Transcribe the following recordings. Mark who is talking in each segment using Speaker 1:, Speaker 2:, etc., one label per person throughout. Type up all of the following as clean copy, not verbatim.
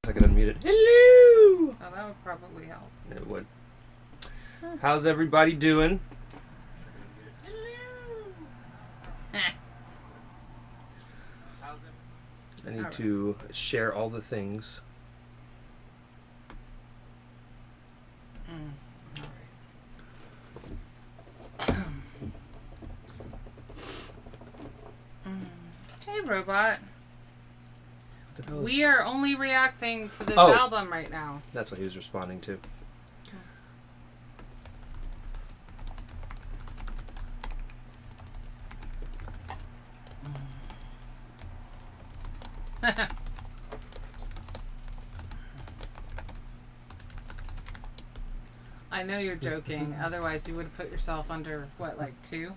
Speaker 1: I could unmute it. Hello!
Speaker 2: Oh, that would probably help.
Speaker 1: It would. How's everybody doing? I need to share all the things.
Speaker 2: Hey, robot. We are only reacting to this album right now.
Speaker 1: That's what he was responding to.
Speaker 2: I know you're joking. Otherwise, you would have put yourself under, what, like 2?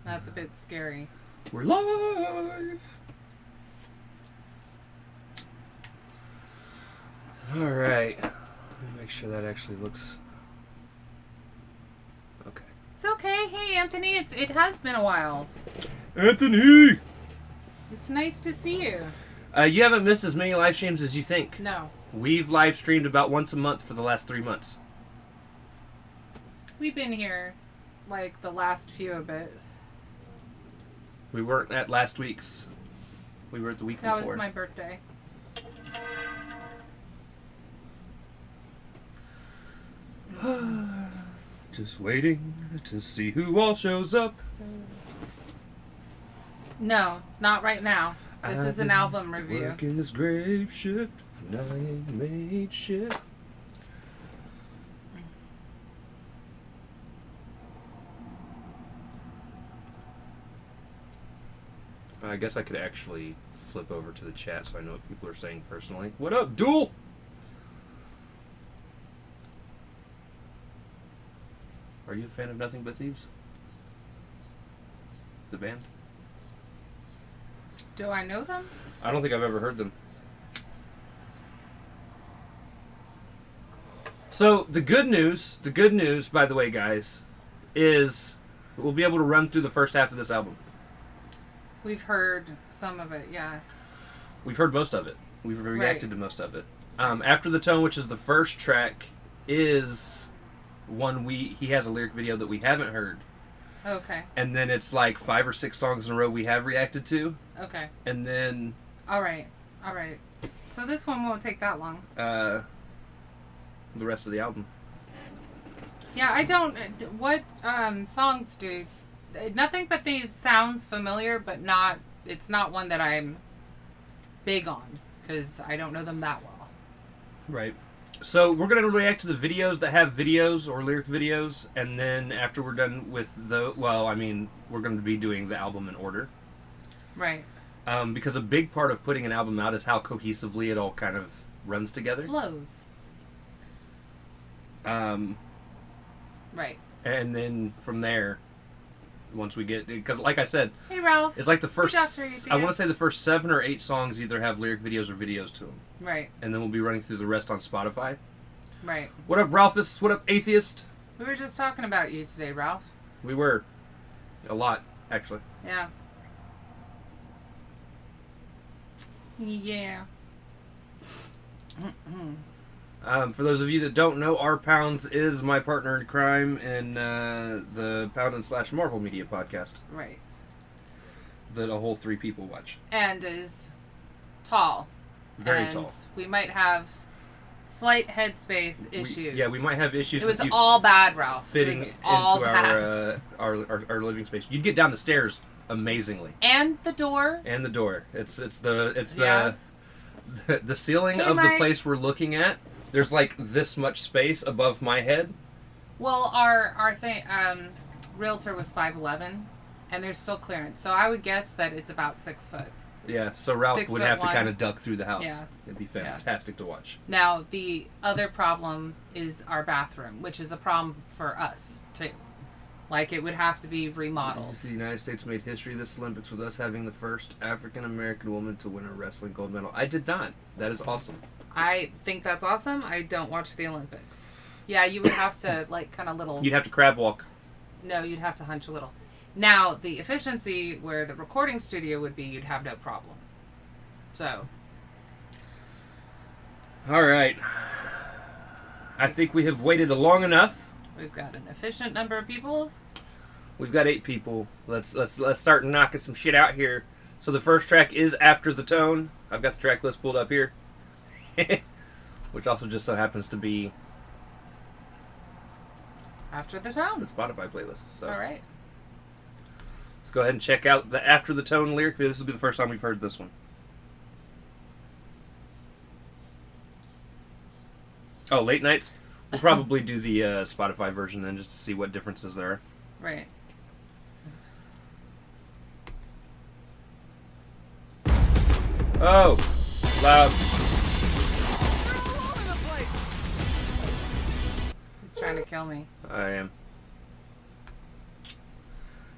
Speaker 2: That's a bit scary.
Speaker 1: We're live! Alright. Let me make sure that actually looks... Okay.
Speaker 2: It's okay. Hey, Anthony. It has been a while.
Speaker 1: Anthony!
Speaker 2: It's nice to see you.
Speaker 1: You haven't missed as many live streams as you think.
Speaker 2: No.
Speaker 1: We've live streamed about once a month for the last 3 months.
Speaker 2: We've been here, like, the last few a bit.
Speaker 1: We weren't at last week's. We were at the week before.
Speaker 2: That was my birthday.
Speaker 1: Just waiting to see who all shows up.
Speaker 2: No, not right now. This is an album review.
Speaker 1: Working this grave shift, and I ain't made shit. I guess I could actually flip over to the chat so I know what people are saying personally. What up, Duel? Are you a fan of Nothing But Thieves? The band?
Speaker 2: Do I know them?
Speaker 1: I don't think I've ever heard them. So, the good news, by the way, guys, is we'll be able to run through the first half of this album.
Speaker 2: We've heard some of it, yeah.
Speaker 1: We've heard most of it. We've reacted to most of it. After the Tone, which is the first track, is one he has a lyric video that we haven't heard.
Speaker 2: Okay.
Speaker 1: And then it's like 5 or 6 songs in a row we have reacted to.
Speaker 2: Okay.
Speaker 1: And then...
Speaker 2: Alright. So this one won't take that long.
Speaker 1: The rest of the album.
Speaker 2: Yeah, I don't... What songs do... Nothing But Thieves sounds familiar, but not... It's not one that I'm big on, because I don't know them that well.
Speaker 1: Right. So we're going to react to the videos that have videos or lyric videos, and then after we're done with the... Well, I mean, we're going to be doing the album in order.
Speaker 2: Right.
Speaker 1: Because a big part of putting an album out is how cohesively it all kind of runs together.
Speaker 2: Flows. Right.
Speaker 1: And then from there, once we get... Because like I said...
Speaker 2: Hey, Ralph.
Speaker 1: It's like the first... I want to say the first 7 or 8 songs either have lyric videos or videos to them.
Speaker 2: Right.
Speaker 1: And then we'll be running through the rest on Spotify.
Speaker 2: Right.
Speaker 1: What up, Ralphus? What up, Atheist?
Speaker 2: We were just talking about you today, Ralph.
Speaker 1: We were. A lot, actually.
Speaker 2: Yeah. Yeah.
Speaker 1: For those of you that don't know, R Pounds is my partner in crime in the Pound / Marvel Media podcast.
Speaker 2: Right.
Speaker 1: That a whole 3 people watch.
Speaker 2: And is tall.
Speaker 1: Very tall.
Speaker 2: We might have slight headspace issues.
Speaker 1: We might have issues.
Speaker 2: It was all bad, Ralph.
Speaker 1: Fitting into our living space. You'd get down the stairs amazingly.
Speaker 2: And the door.
Speaker 1: It's the ceiling of the place we're looking at. There's like this much space above my head.
Speaker 2: Well, our thing realtor was 5'11", and there's still clearance. So I would guess that it's about 6 foot.
Speaker 1: Yeah, so Ralph would have to kind of duck through the house.
Speaker 2: Yeah.
Speaker 1: It'd be fantastic to watch.
Speaker 2: Now, the other problem is our bathroom, which is a problem for us, too. Like, it would have to be remodeled.
Speaker 1: The United States made history this Olympics with us having the first African-American woman to win a wrestling gold medal. I did not. That is awesome.
Speaker 2: I think that's awesome. I don't watch the Olympics. Yeah, you would have to, like, kind of little...
Speaker 1: You'd have to crab walk.
Speaker 2: No, you'd have to hunch a little. Now, the efficiency where the recording studio would be, you'd have no problem. So.
Speaker 1: All right. I think we have waited long enough.
Speaker 2: We've got an efficient number of people.
Speaker 1: We've got 8 people. Let's start knocking some shit out here. So the first track is After the Tone. I've got the track list pulled up here. Which also just so happens to be
Speaker 2: After the Tone.
Speaker 1: the Spotify playlist. So
Speaker 2: All right.
Speaker 1: let's go ahead and check out the After the Tone lyric video. This will be the first time we've heard this one. Oh, late nights? We'll probably do the Spotify version then just to see what differences there are.
Speaker 2: Right.
Speaker 1: Oh, loud.
Speaker 2: He's trying to kill me.
Speaker 1: I am.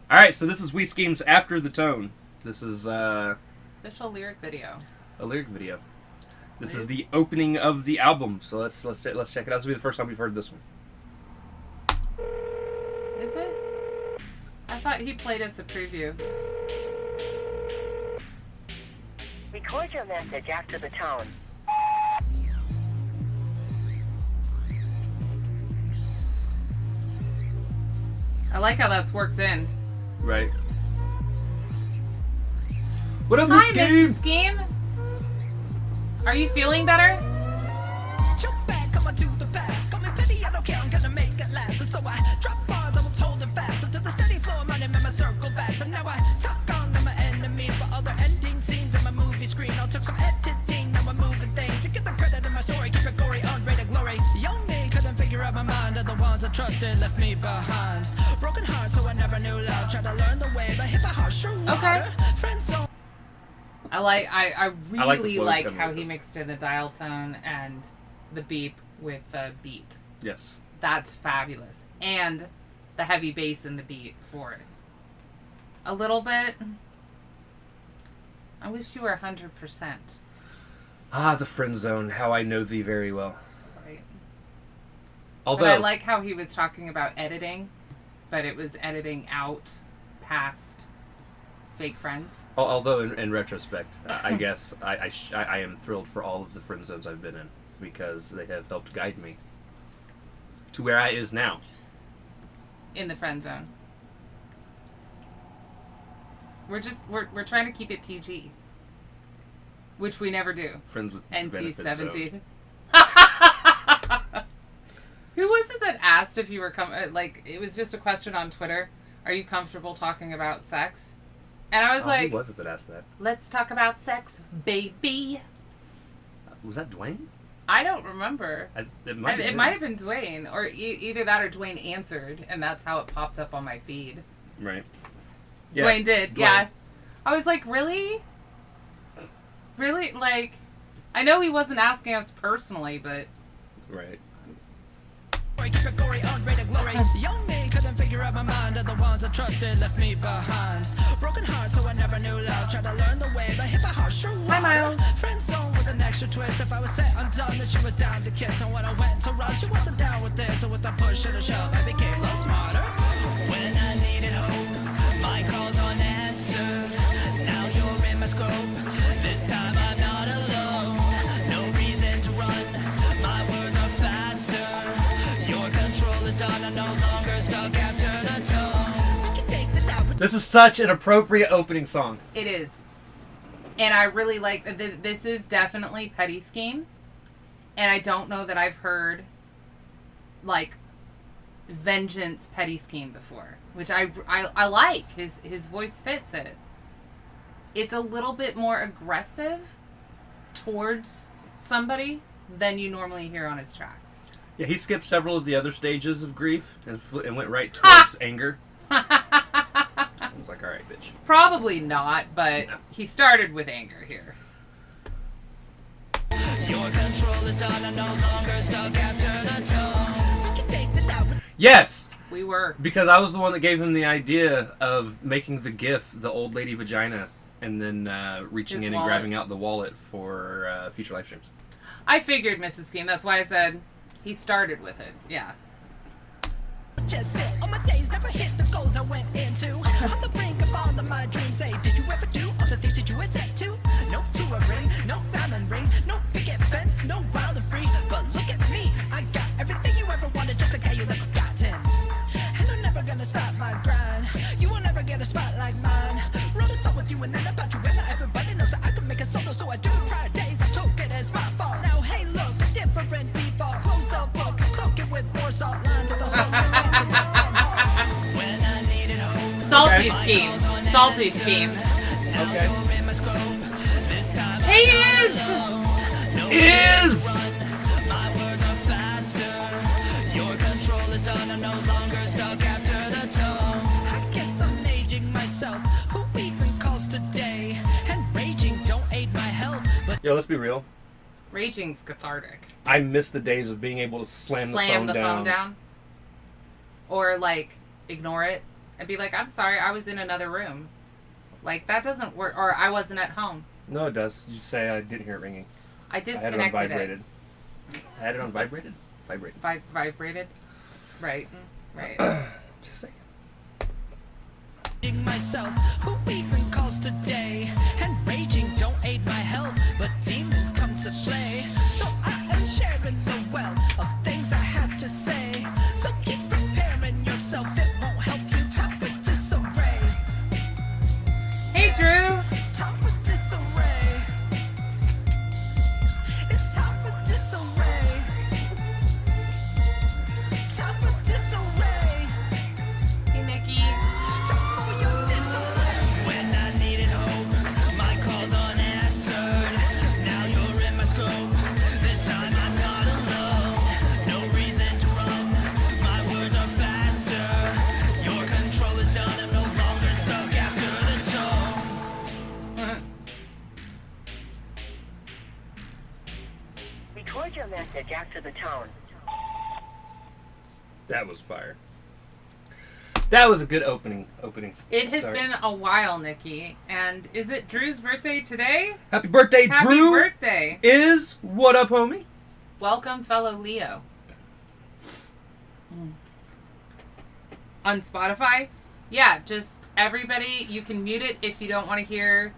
Speaker 1: Alright, so this is We Skeem's After the Tone. This is
Speaker 2: Official lyric video.
Speaker 1: a lyric video. This is the opening of the album, so let's check it out. This will be the first time we've heard this one.
Speaker 2: Is it? I thought he played us a preview.
Speaker 3: Record your message after the tone.
Speaker 2: I like how that's worked in.
Speaker 1: Right. What up,
Speaker 2: Hi,
Speaker 1: Miss Skeem?
Speaker 2: Mrs. Skeem. Are you feeling better?
Speaker 4: Jump back, come on to the past. Call me petty, I don't care, I'm gonna make it last. And so I drop bars, I was holding fast until the steady flow of money made my circle fast. And now I talk on to my enemies, but other ending scenes on my movie screen. I took some editing, now I'm moving things to get the credit in my story. Keep it gory, unrated glory. Young me couldn't figure out my mind, and the ones I trusted left me behind. Broken heart, so I never knew love. Tried to learn the way, but hit my heart sure harder. Friends so
Speaker 2: I
Speaker 1: I like the
Speaker 2: really
Speaker 1: flows
Speaker 2: like
Speaker 1: coming
Speaker 2: how
Speaker 1: with
Speaker 2: he
Speaker 1: this.
Speaker 2: mixed in the dial tone and the beep with the beat.
Speaker 1: Yes.
Speaker 2: That's fabulous. And the heavy bass in the beat for it. A little bit. I wish you were 100%.
Speaker 1: Ah, the friend zone. How I know thee very well.
Speaker 2: Right.
Speaker 1: Although,
Speaker 2: But I like how he was talking about editing, but it was editing out past fake friends.
Speaker 1: although in retrospect, I guess I am thrilled for all of the friend zones I've been in because they have helped guide me to where I is now.
Speaker 2: In the friend zone. We're trying to keep it PG. Which we never do.
Speaker 1: Friends with benefits zone.
Speaker 2: NC-17. Who was it that asked if you were it was just a question on Twitter. Are you comfortable talking about sex? And I was like,
Speaker 1: who was it that asked that?
Speaker 2: let's talk about sex, baby.
Speaker 1: Was that Dwayne?
Speaker 2: I don't remember.
Speaker 1: It might
Speaker 2: have been Dwayne, or either that or Dwayne answered, and that's how it popped up on my feed.
Speaker 1: Right.
Speaker 2: Dwayne did,
Speaker 1: Dwayne.
Speaker 2: yeah. I was like, really? Really? Like, I know he wasn't asking us personally, but...
Speaker 1: Right.
Speaker 4: keep it gory, unrated glory. Young me couldn't figure out my mind, and the ones I trusted left me behind. Broken heart, so I never knew love. Tried to learn the way, but hit my heart sure
Speaker 2: Hi,
Speaker 4: harder.
Speaker 2: Miles.
Speaker 4: Friend zone with an extra twist. If I was set undone, then she was down to kiss. And when I went to run, she wasn't down with this. So with the push and a shove, I became a little smarter. When I needed hope, my calls unanswered. Now you're in my scope. This time I'm not alone. No reason to run. My words are faster. Your control is done. I'm no longer stuck after the tone. Did you think that I would
Speaker 1: This is such an appropriate opening song.
Speaker 2: It is. And I really like... This is definitely Petty Scheme. And I don't know that I've heard, like, Vengeance Petty Scheme before. Which I like. His voice fits it. It's a little bit more aggressive towards somebody than you normally hear on his tracks.
Speaker 1: Yeah, he skipped several of the other stages of grief and went right towards anger. I was like, all right, bitch.
Speaker 2: Probably not, but he started with anger here.
Speaker 4: Your control is done. I'm no longer stuck after the tone. Did you think that I would
Speaker 1: Yes!
Speaker 2: We were.
Speaker 1: Because I was the one that gave him the idea of making the GIF, the old lady vagina, and then reaching
Speaker 2: His
Speaker 1: in
Speaker 2: wallet.
Speaker 1: and grabbing out the wallet for future live streams.
Speaker 2: I figured, Mrs. Scheme. That's why I said he started with it. Yeah.
Speaker 4: just sit on my days, never hit the goals I went into? On the brink of all of my dreams, say, did you ever do all the things that you had said to? No to a ring, no diamond ring, no picket fence, no wild love with you and then about you. And not everybody knows that I can make a solo, so I do it prior days. I took it as my fault. Now, hey, look, a different default. Close the book, I'm cooking with more salt lines of the whole when I needed hope.
Speaker 2: Salty
Speaker 1: Okay.
Speaker 2: Scheme. Salty Scheme.
Speaker 1: Okay.
Speaker 2: He is!
Speaker 1: Is
Speaker 4: My words are faster. Your control is done. I'm no longer stuck after the tone. I guess I'm aging myself. Who even calls today? And raging don't aid my health. But
Speaker 1: yo. Let's be real.
Speaker 2: Raging's cathartic.
Speaker 1: I miss the days of being able to slam the phone down.
Speaker 2: Or, like, ignore it and be like, I'm sorry, I was in another room. Like, that doesn't work. Or I wasn't at home.
Speaker 1: No, it does. You say I didn't hear it ringing.
Speaker 2: I
Speaker 1: I had it on
Speaker 2: disconnected
Speaker 1: vibrated. I had it on vibrated? Vibrated.
Speaker 2: Vibrated? Right. Right.
Speaker 1: Just saying.
Speaker 4: myself. Who even calls today? And raging don't aid my health. But demons come to play. So I am sharing the wealth of things I have to say. So keep preparing yourself. It won't help you. Tough with disarray.
Speaker 2: Hey, Drew.
Speaker 4: Tough with disarray. It's tough with disarray. Tough with disarray.
Speaker 2: Hey, Nikki.
Speaker 4: Tough for your disarray. When I needed hope, my calls unanswered. Now you're in my scope. This time I'm not alone. No reason to run. My words are faster. Your control is done. I'm no longer stuck after the tone.
Speaker 3: Record your message after the tone.
Speaker 1: That was fire. That was a good opening.
Speaker 2: It has
Speaker 1: start.
Speaker 2: been a while, Nikki. And is it Drew's birthday today?
Speaker 1: Happy birthday,
Speaker 2: Happy
Speaker 1: Drew!
Speaker 2: birthday.
Speaker 1: Is what up, homie?
Speaker 2: Welcome, fellow Leo. On Spotify? Yeah, just everybody, you can mute it if you don't want to hear,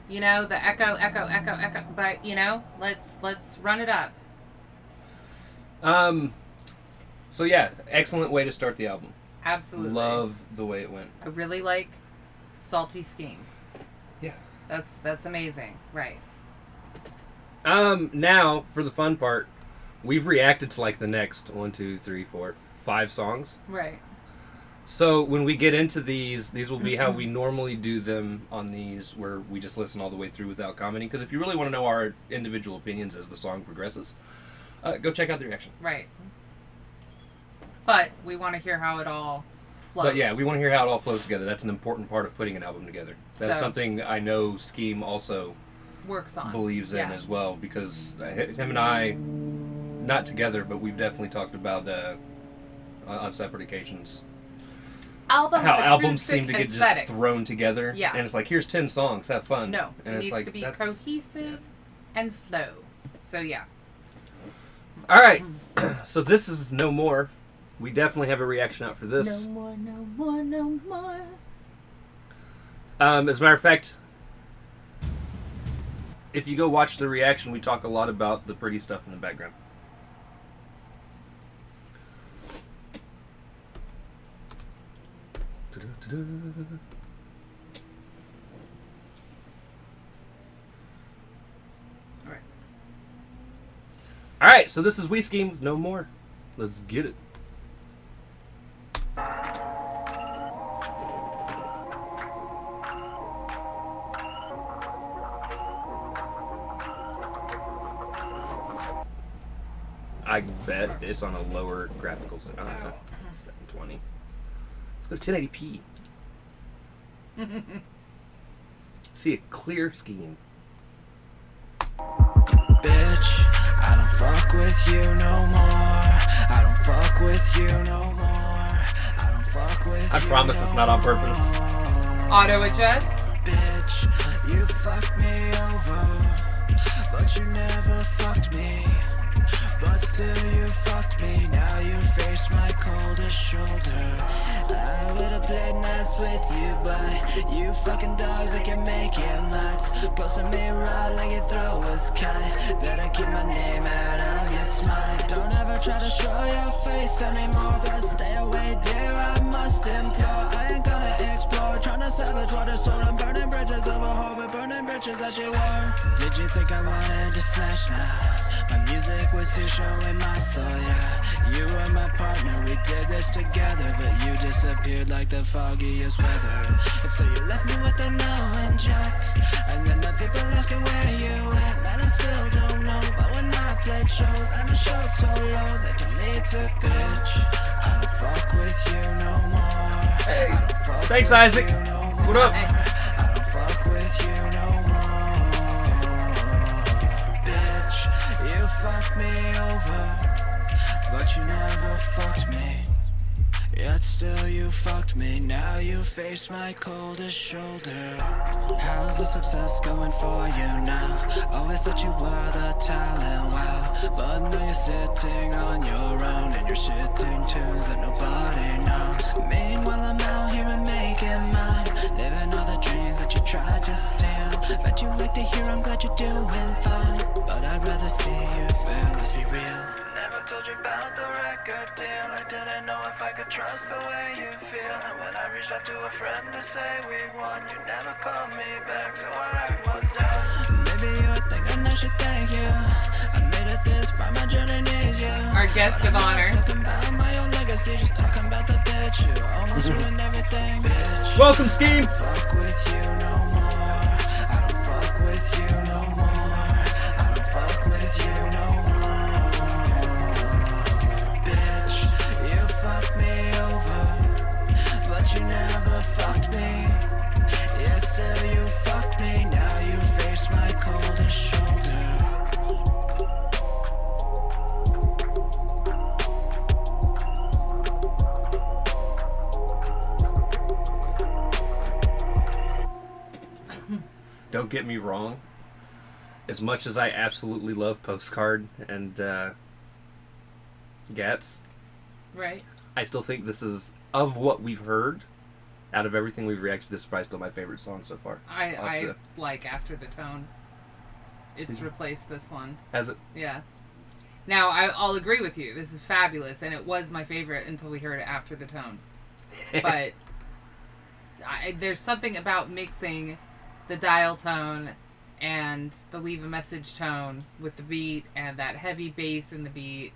Speaker 2: you know, the echo. But, you know, let's run it up.
Speaker 1: So yeah, excellent way to start the album.
Speaker 2: Absolutely.
Speaker 1: Love the way it went.
Speaker 2: I really like Salty Scheme.
Speaker 1: Yeah.
Speaker 2: That's amazing. Right.
Speaker 1: Now for the fun part, we've reacted to like the next 1, 2, 3, 4, 5 songs.
Speaker 2: Right.
Speaker 1: So when we get into these will be how we normally do them on these, where we just listen all the way through without commenting. Because if you really want to know our individual opinions as the song progresses, go check out the reaction.
Speaker 2: Right. But we want to hear how it all flows.
Speaker 1: But yeah, we want to hear how it all flows together. That's an important part of putting an album together. That's
Speaker 2: So-
Speaker 1: something I know Skeem also
Speaker 2: works on.
Speaker 1: believes in
Speaker 2: Yeah.
Speaker 1: as well, because him and I, not together, but we've definitely talked about on separate occasions how albums seem to get just thrown together.
Speaker 2: Yeah.
Speaker 1: And it's like, here's 10 songs, have fun.
Speaker 2: No,
Speaker 1: and
Speaker 2: it
Speaker 1: it's
Speaker 2: needs
Speaker 1: like,
Speaker 2: to be
Speaker 1: that's-
Speaker 2: cohesive and flow. So yeah.
Speaker 1: All right, so this is No More. We definitely have a reaction out for this.
Speaker 2: No more, no more, no more.
Speaker 1: As a matter of fact, if you go watch the reaction, we talk a lot about the pretty stuff in the background.
Speaker 2: Alright.
Speaker 1: Alright, so this is We Skeem with No More. Let's get it. I bet it's on a lower graphical setting. 720. Let's go to 1080p. See a clear scheme.
Speaker 4: Bitch, I don't fuck with you no more. I don't fuck with you no more. I don't fuck with
Speaker 1: I
Speaker 4: you
Speaker 1: promise
Speaker 4: no
Speaker 1: it's not on purpose.
Speaker 2: Auto adjust.
Speaker 4: Bitch, you fucked me over, but you never fucked me. But still you fucked me. Now you face my coldest shoulder. I would've played nice with you, but you fucking dogs that can make it nuts. Ghosting me raw like your throat was cut. Better keep my name out of your smut. Don't ever try to show your face anymore, but stay away, dear. I must implore. I ain't gonna explore, trying to sabotage what is sold. I'm burning bridges the burning bridges that you were. Did you think I wanted to smash now? My music was too showing my soul, yeah. You were my partner, we did this together, but you disappeared like the foggiest weather. And so you left me with a no and Jack. And then the people asking where you at. Man, I still don't know, but when I played shows and the showed so low, they told me to bitch. I don't fuck with you no more.
Speaker 1: Hey,
Speaker 4: I don't fuck
Speaker 1: thanks,
Speaker 4: with
Speaker 1: Isaac.
Speaker 4: you no more.
Speaker 1: What up?
Speaker 4: I don't fuck with you no more. Bitch, you fucked me over, but you never fucked me. Yet still you fucked me, now you face my coldest shoulder. How's the success going for you now? Always thought you were the talent, wow. But now you're sitting on your own, and you're shitting tunes that nobody knows. Meanwhile I'm out here and making mine, living all the dreams that you tried to steal. Bet you like to hear I'm glad you're doing fine, but I'd rather see you fail, let's be real. Never told you about the record deal. I didn't know if I could trust the way you feel. And when I reached out to a friend to say we won, you never called me back, so I was down. Maybe you're thinking I should thank you. I made it this far, my journey needs you.
Speaker 2: Our guest of honor.
Speaker 4: Talking about my own legacy, just talking about the bitch. You almost ruined everything, bitch.
Speaker 1: Welcome, Skeem.
Speaker 4: Fuck with you no more. I don't fuck with you no more. I don't fuck with you no more. You never fucked me. Yeah, still you fucked me. Now you face my coldest shoulder.
Speaker 1: Don't get me wrong. As much as I absolutely love Postcard and Gats,
Speaker 2: Right.
Speaker 1: I still think this is, of what we've heard, out of everything we've reacted to, this is probably still my favorite song so far.
Speaker 2: I like After the Tone. It's replaced this one.
Speaker 1: Has it?
Speaker 2: Yeah. Now, I'll agree with you. This is fabulous, and it was my favorite until we heard it After the Tone. But there's something about mixing the dial tone and the leave a message tone with the beat and that heavy bass in the beat.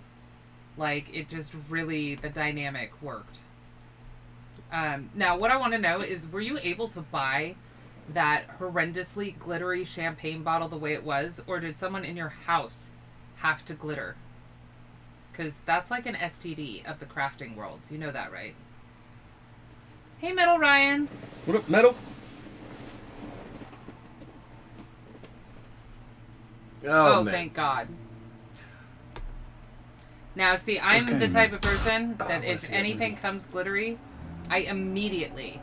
Speaker 2: Like, it just really, the dynamic worked. Now, what I want to know is, were you able to buy that horrendously glittery champagne bottle the way it was? Or did someone in your house have to glitter? Because that's like an STD of the crafting world. You know that, right? Hey, Metal Ryan.
Speaker 1: What up, Metal?
Speaker 2: Oh,
Speaker 1: man.
Speaker 2: thank God. Now, see, I'm the type of person that if anything comes glittery, I immediately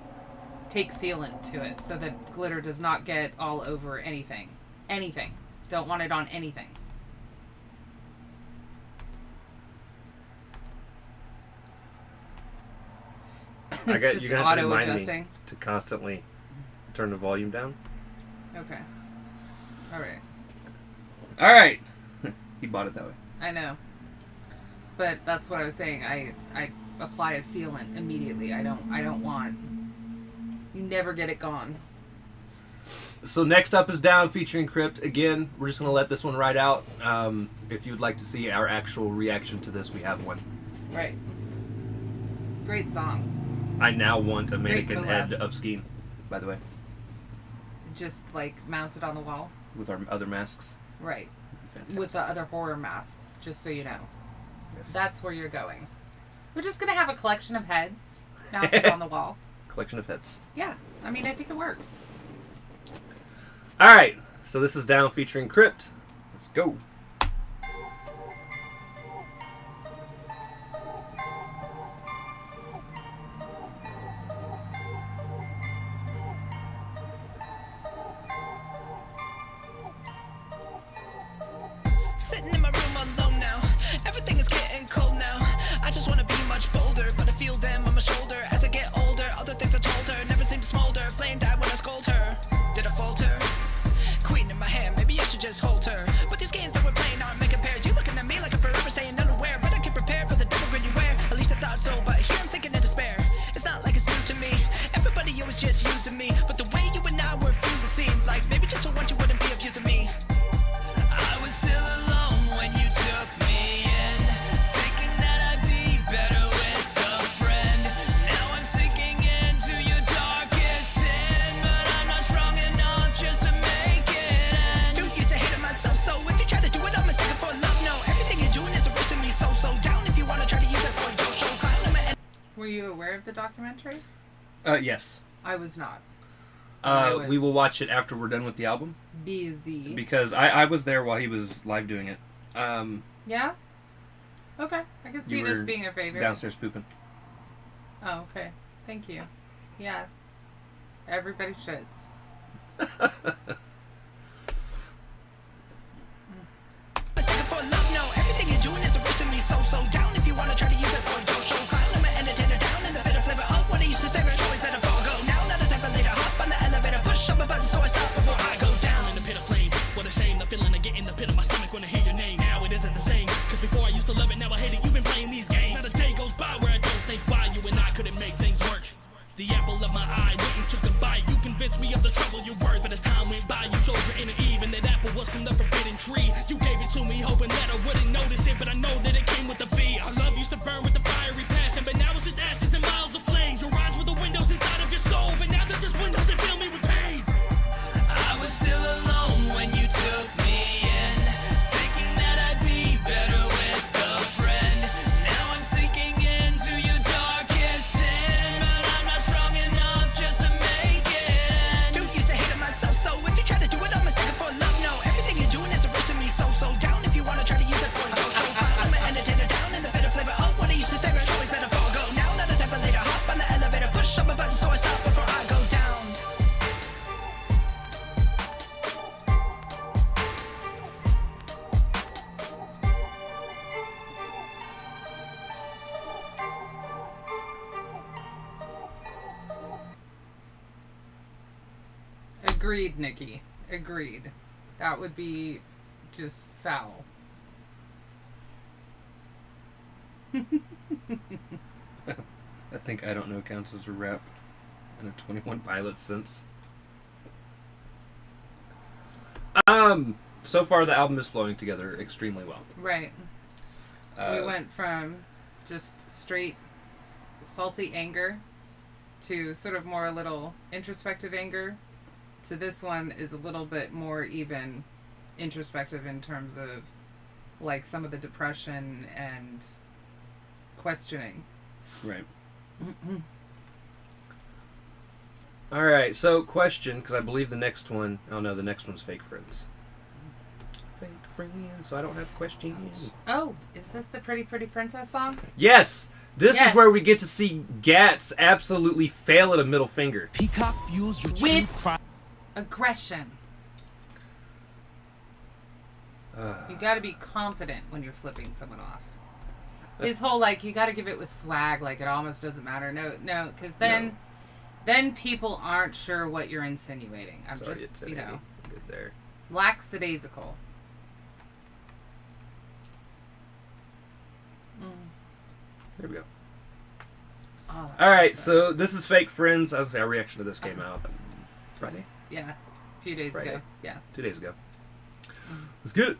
Speaker 2: take sealant to it so that glitter does not get all over anything. Anything. Don't want it on anything.
Speaker 1: You're
Speaker 2: It's just
Speaker 1: gonna have to remind
Speaker 2: auto-adjusting.
Speaker 1: me to constantly turn the volume down.
Speaker 2: Okay. Alright.
Speaker 1: All right. He bought it that way.
Speaker 2: I know. But that's what I was saying. I apply a sealant immediately. I don't want... You never get it gone.
Speaker 1: So next up is Down featuring Crypt. Again, we're just going to let this one ride out. If you would like to see our actual reaction to this, we have one.
Speaker 2: Right. Great song.
Speaker 1: I now want a mannequin
Speaker 2: collab.
Speaker 1: head of Skeem, by the way,
Speaker 2: Just, like, mounted on the wall.
Speaker 1: with our other masks.
Speaker 2: Right.
Speaker 1: Fantastic.
Speaker 2: With the other horror masks, just so you know.
Speaker 1: Yes.
Speaker 2: That's where you're going. We're just going to have a collection of heads mounted on the wall.
Speaker 1: Collection of heads.
Speaker 2: Yeah. I mean, I think it works.
Speaker 1: All right. So this is Down featuring Crypt. Let's go.
Speaker 4: Sitting in my room alone now. Everything is getting cold now. I just wanna be much bolder, but I feel them on my shoulder. As I get older, all the things I told her never seem to smolder. Flame died when I scold her. Did I falter? Queen in my hand, maybe I should just hold her. But these games that we're playing aren't making pairs. You looking at me like I'm forever staying unaware, but I can prepare for the devil grin you wear. At least I thought so, but here I'm sinking in despair. It's not like it's new to me. Everybody always just using me, but the way you and I were fused, it seemed like maybe
Speaker 2: of the documentary?
Speaker 1: Yes.
Speaker 2: I was not.
Speaker 1: We will watch it after we're done with the album.
Speaker 2: Busy.
Speaker 1: Because I was there while he was live doing it.
Speaker 2: Yeah? Okay. I could see
Speaker 1: You
Speaker 2: this
Speaker 1: were
Speaker 2: being a favorite.
Speaker 1: Downstairs pooping.
Speaker 2: Oh, okay. Thank you. Yeah. Everybody shits.
Speaker 4: Mistaken for love, no. Everything you're doing is erasing me so down. If you wanna try to use it for a go show clown, I'm an entertainer down in the bitter flavor of what I used to say. Always let it fall go. Now, not a time for later. Hop on the elevator, push up a button so I stop before I go down in the pit of flame. What a shame, the feeling I get in the pit of my stomach when I hear your name. Now it isn't the same. Cause before I used to love it, now I hate it. You've been playing these games. Not a day goes by where I don't think why you and I couldn't make things work. The apple of my eye, waiting took a bite. You convinced me of the trouble you're worth. And as time went by, you showed your inner Eve. And that apple was from the forbidden tree. You gave it to me, hoping that I wouldn't notice it. But I know that it came with a fee. Our love used to burn with the fiery passion. But now it's just ashes and miles of flames. Your eyes were the windows inside of your soul. But now they're just windows that fill me with pain. I was still alone when you took me in. Thinking that I'd be better with a friend. Now I'm sinking into your darkest sin. But I'm not strong enough just to make it. Dude, used to hate myself, so if you try to do it, I'm mistaken for love. No, everything you're doing is erasing me so down. If you wanna try to use it for a go show clown, I'm an entertainer down in the bitter flavor of what I used to say. Always let it fall go. Now, not a time for later. Hop on the elevator, push up a button so I stop before I go down.
Speaker 2: Agreed, Nikki. Agreed. That would be just foul.
Speaker 1: I think I Don't Know counts as a rap in a 21 Pilots sense. So far the album is flowing together extremely well.
Speaker 2: Right. We went from just straight salty anger to sort of more a little introspective anger to this one is a little bit more even introspective in terms of like some of the depression and questioning.
Speaker 1: Right. All right, so question, because I believe the next one, oh no, the next one's Fake Friends. Fake Friends, so I don't have questions.
Speaker 2: Oh, is this the Pretty Pretty Princess song?
Speaker 1: Yes! This
Speaker 2: Yes.
Speaker 1: is where we get to see Gats absolutely fail at a middle finger.
Speaker 5: Peacock fuels your true
Speaker 2: With
Speaker 5: crime.
Speaker 2: aggression. You gotta be confident when you're flipping someone off. His whole like you gotta give it with swag, like it almost doesn't matter. No, because then people aren't sure what you're insinuating. I'm
Speaker 1: Sorry,
Speaker 2: just
Speaker 1: it's
Speaker 2: you know
Speaker 1: Eddie. Good there.
Speaker 2: lackadaisical.
Speaker 1: There we go.
Speaker 2: Oh,
Speaker 1: All right, so this is Fake Friends. I was gonna say our reaction to this came out Friday,
Speaker 2: yeah, a few days
Speaker 1: Friday.
Speaker 2: ago. Yeah.
Speaker 1: 2 days ago. Let's get it.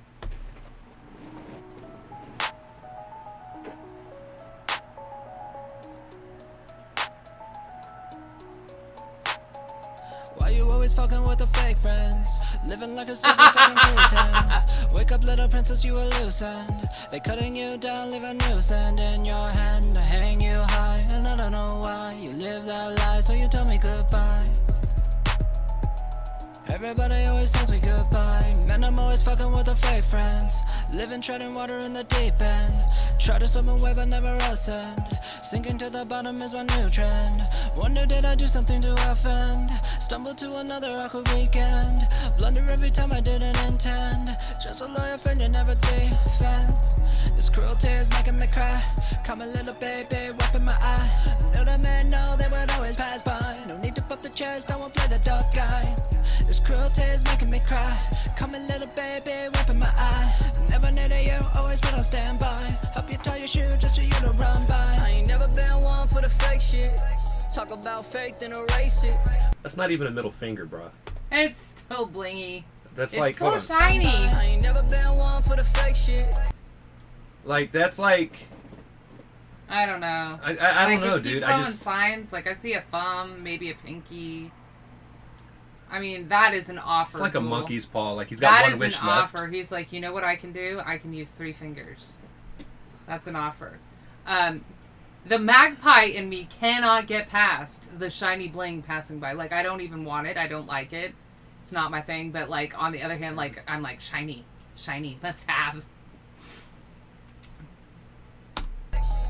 Speaker 4: Why you always fucking with the fake friends? Living like a sister stuck in Q10. Wake up, little princess, you a loose end. They cutting you down, leave a noose end in your hand to hang you high. And I don't know why you live that lie, so you tell me goodbye. Everybody always tells me goodbye. Man, I'm always fucking with the fake friends. Living, treading water in the deep end. Try to swim away but never ascend. Sinking to the bottom is my new trend. Wonder did I do something to offend? Stumble to another awkward weekend. Blunder every time I didn't intend. Just a loyal friend you never defend. This cruelty is making me cry. Come a little baby, wiping my eye. Knew the men know they would always pass by. No need to pop the chest, I won't play the tough guy. This cruelty is making me cry. Come a little baby, wiping my eye. Never needed you, always been on standby. Help you tie your shoe just for you to run by. I ain't never been one for the fake shit. Talk about fake, then erase it.
Speaker 1: That's not even a middle finger, bro.
Speaker 2: It's still blingy.
Speaker 1: That's
Speaker 2: It's
Speaker 1: like,
Speaker 2: so
Speaker 1: hold on.
Speaker 2: shiny.
Speaker 4: I ain't never been one for the fake shit.
Speaker 1: Like, that's like,
Speaker 2: I don't know.
Speaker 1: I
Speaker 2: Like,
Speaker 1: don't know,
Speaker 2: is he
Speaker 1: dude.
Speaker 2: throwing
Speaker 1: I just,
Speaker 2: signs. Like I see a thumb, maybe a pinky. I mean, that is an offer.
Speaker 1: it's like a
Speaker 2: Jewel.
Speaker 1: monkey's paw. Like, he's got
Speaker 2: That
Speaker 1: one
Speaker 2: is
Speaker 1: wish
Speaker 2: an
Speaker 1: left.
Speaker 2: offer. He's like, you know what I can do? I can use 3 fingers. That's an offer. The magpie in me cannot get past the shiny bling passing by. Like, I don't even want it. I don't like it. It's not my thing. But, like, on the other hand, like, I'm like, shiny. Shiny. Must have.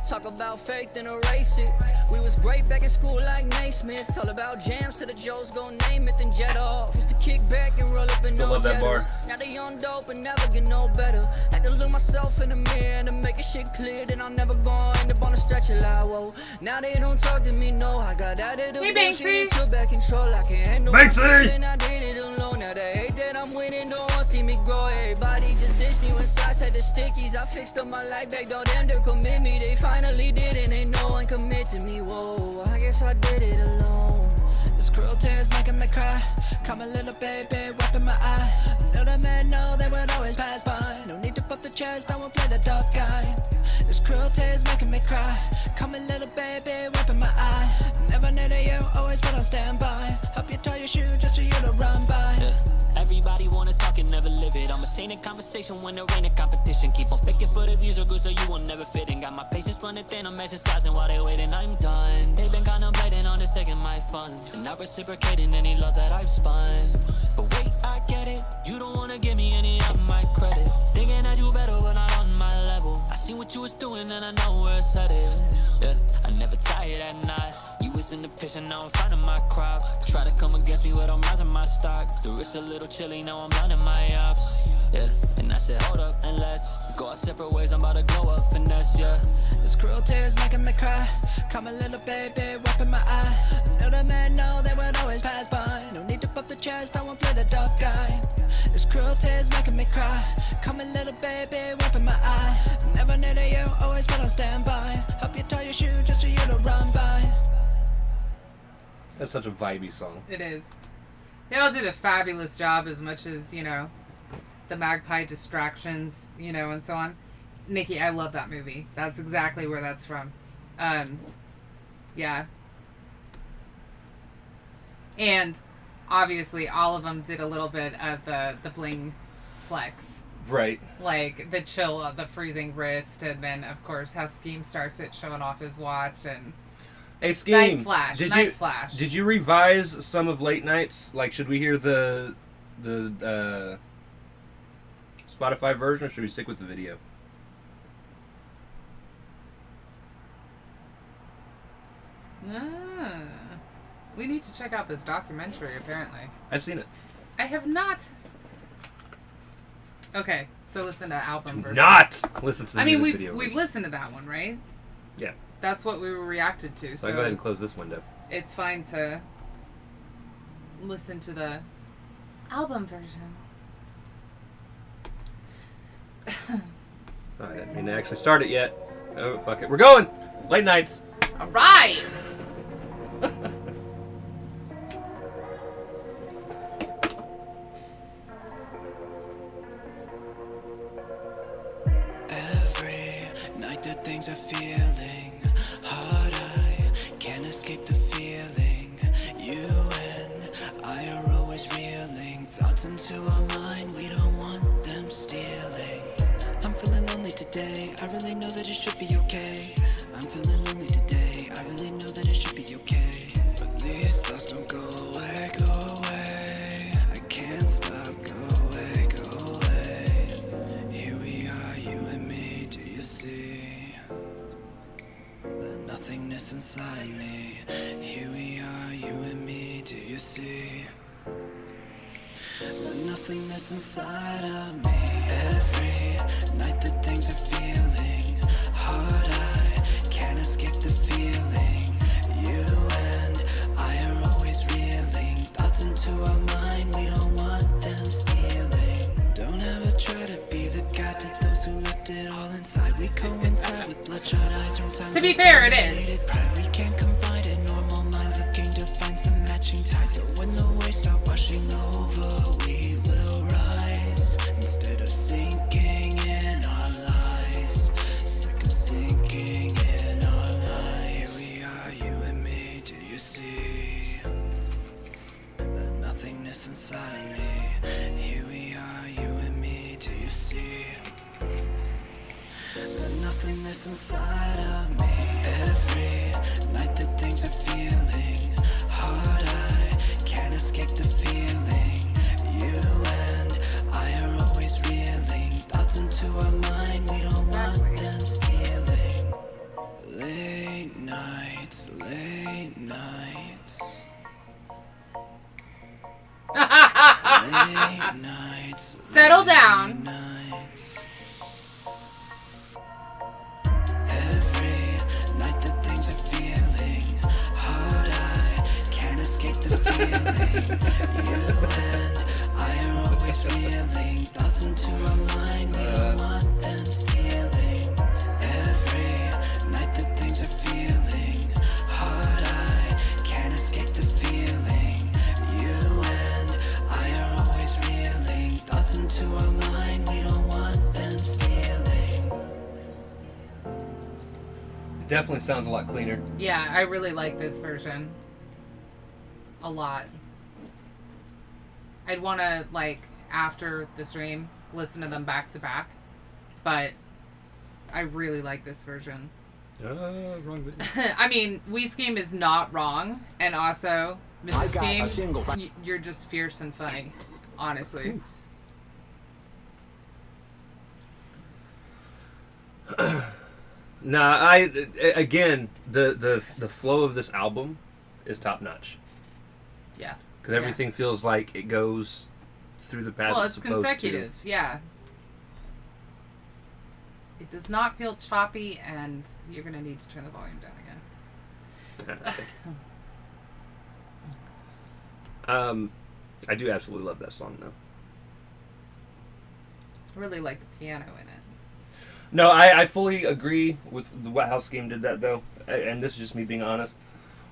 Speaker 4: Talk about faith and erase it. We was great back in school like Naismith. All about jams to the Joes, gon' name it, then jet off. Used to kick back and roll up in
Speaker 1: Still
Speaker 4: no
Speaker 1: love that bar.
Speaker 4: Now they on dope and never get no better. Had to look myself in the mirror to make it shit clear that I'm never gonna end up on a stretcher like whoa. Now they don't talk to me, no. I got out of the
Speaker 2: Hey,
Speaker 4: bullshit
Speaker 2: Banksy.
Speaker 4: and took back control. I can't handle
Speaker 1: Banksy.
Speaker 4: myself and I did it alone. Now they hate that I'm winning, don't wanna see me grow. Everybody just ditched me when socks had the stickies. I fixed up my life back, though them to commit me. They finally did it, ain't no one commit to me. Whoa, I guess I did it alone. This cruelty is making me cry. Come a little baby, wiping my eye. Know the man know they would always pass by. No need to put the chest, I won't play the tough guy. This cruelty is making me cry. Come a little baby, wiping my eye. Never needed you, always put on standby. Help you tie your shoe just for you to run by.
Speaker 5: Everybody wanna talk and never live it. I'm a saint in conversation when there ain't a competition. Keep on faking for the views or good so you will never fit in. Got my patience running thin, I'm exercising while they waiting. I'm done. They've been contemplating on this taking my fun and not reciprocating any love that I've spun. But wait, I get it. You don't wanna give me any of my credit. Thinking that you better but not on my level. I see what you was doing and I know where it's headed. Yeah, I never tired at night. You was in the picture, now I'm finding my crop. Try to come against me, but I'm rising my stock. The wrist a little chilly, now I'm lining my ops. Yeah, and I said, hold up and let's go our separate ways. I'm about to glow up, finesse, yeah.
Speaker 4: This cruelty is making me cry. Come a little baby, wiping my eye. Know the man know they would always pass by. No need to pop the chest, I won't play the tough guy. This cruelty is making me cry. Come a little baby, wiping my eye. Never needed you, always put on standby. Help you tie your shoe just for you to run by.
Speaker 1: That's such a vibey song.
Speaker 2: It is. They all did a fabulous job, as much as, you know, the magpie distractions, you know, and so on. Nikki, I love that movie. That's exactly where that's from. Yeah. And obviously all of them did a little bit of the bling flex.
Speaker 1: Right.
Speaker 2: Like the chill of the freezing wrist, and then of course how Skeem starts it showing off his watch. And
Speaker 1: Hey, Skeem.
Speaker 2: nice flash, flash.
Speaker 1: Did you revise some of Late Nights? Like, should we hear the Spotify version, or should we stick with the video?
Speaker 2: We need to check out this documentary, apparently.
Speaker 1: I've seen it.
Speaker 2: I have not. Okay, so listen to album version.
Speaker 1: Not listen to the
Speaker 2: I mean,
Speaker 1: music video
Speaker 2: we've
Speaker 1: version.
Speaker 2: listened to that one, right?
Speaker 1: Yeah.
Speaker 2: That's what we were reacted to.
Speaker 1: So
Speaker 2: So
Speaker 1: I go ahead and close this window.
Speaker 2: it's fine to listen to the album version.
Speaker 1: I didn't mean to actually start it yet. Oh, fuck it. We're going! Late Nights!
Speaker 2: All right.
Speaker 4: Every night that things are feeling hard, I can't escape the feeling. You and I are always reeling thoughts into our mind, we don't want them stealing. I'm feeling lonely today, I really know that it should be okay. I'm feeling lonely today, I really know that it should be okay. But these thoughts don't go away, go away. I can't stop, go away, go away. Here we are, you and me, do you see the nothingness inside of me? Here we are, you and me, do you see the nothingness inside of me? Every night that things are feeling hard, I can't escape the feeling. You and I are always reeling thoughts into our mind, we don't want them stealing. Don't ever try to be the guy to those who left it all inside. We coincide with bloodshot eyes from time
Speaker 2: To be fair, it is.
Speaker 4: pride. We can't confide in normal minds looking to find some matching tides. So when the waves start washing over, we will rise instead of sinking in our lies. Sick of sinking in our lies. Here we are, you and me, do you see the nothingness inside of me? Here we are, you and me, do you see the nothingness nothingness inside of me. Every night the things are feeling hard, I can't escape the feeling. You and I are always reeling thoughts into our mind, we don't want them stealing. Late nights, late nights. Late nights.
Speaker 2: Settle down.
Speaker 4: Nights. Every night the things are feeling hard, I can't escape the feeling. You and I are always reeling thoughts into our mind, we don't want them stealing. Every night the things are feeling hard, I can't escape the feeling. You and I are always reeling thoughts into our mind, we don't want them stealing.
Speaker 1: It definitely sounds a lot cleaner.
Speaker 2: Yeah, I really like this version. A lot. I'd want to, like, after the stream, listen to them back to back. But I really like this version.
Speaker 1: Wrong video.
Speaker 2: I mean, We Skeem is not wrong. And also, Mrs. Skeem, you're just fierce and funny. Honestly.
Speaker 1: Nah, again, the flow of this album is top notch.
Speaker 2: Yeah.
Speaker 1: Because everything feels like it goes through the path
Speaker 2: Well,
Speaker 1: it's
Speaker 2: it's
Speaker 1: supposed
Speaker 2: consecutive. Yeah. It does not feel choppy, and you're going to need to turn the volume down again.
Speaker 1: I do absolutely love that song, though.
Speaker 2: I really like the piano in it.
Speaker 1: No, I fully agree with how Scheme did that, though. And this is just me being honest.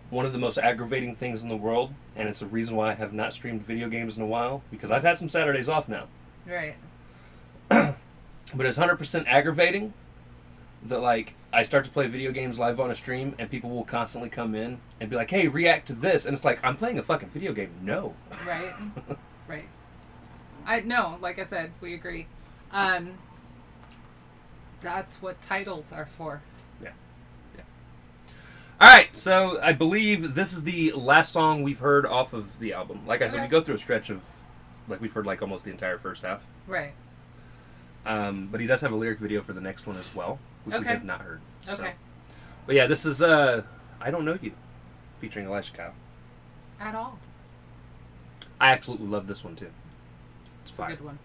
Speaker 1: One of the most aggravating things in the world, and it's a reason why I have not streamed video games in a while, because I've had some Saturdays off now.
Speaker 2: Right.
Speaker 1: But it's 100% aggravating that, like, I start to play video games live on a stream, and people will constantly come in and be like, hey, react to this. And it's like, I'm playing a fucking video game. No.
Speaker 2: Right. Right. No, like I said, we agree. That's what titles are for.
Speaker 1: Yeah. Yeah. All right, so I believe this is the last song we've heard off of the album. Like I said, we go through a stretch of, like, we've heard, like, almost the entire first half.
Speaker 2: Right.
Speaker 1: But he does have a lyric video for the next one as well, which we have not heard. So.
Speaker 2: Okay.
Speaker 1: But yeah, this is I Don't Know You, featuring Elisha Kyle.
Speaker 2: At all.
Speaker 1: I absolutely love this one too.
Speaker 2: It's a good one.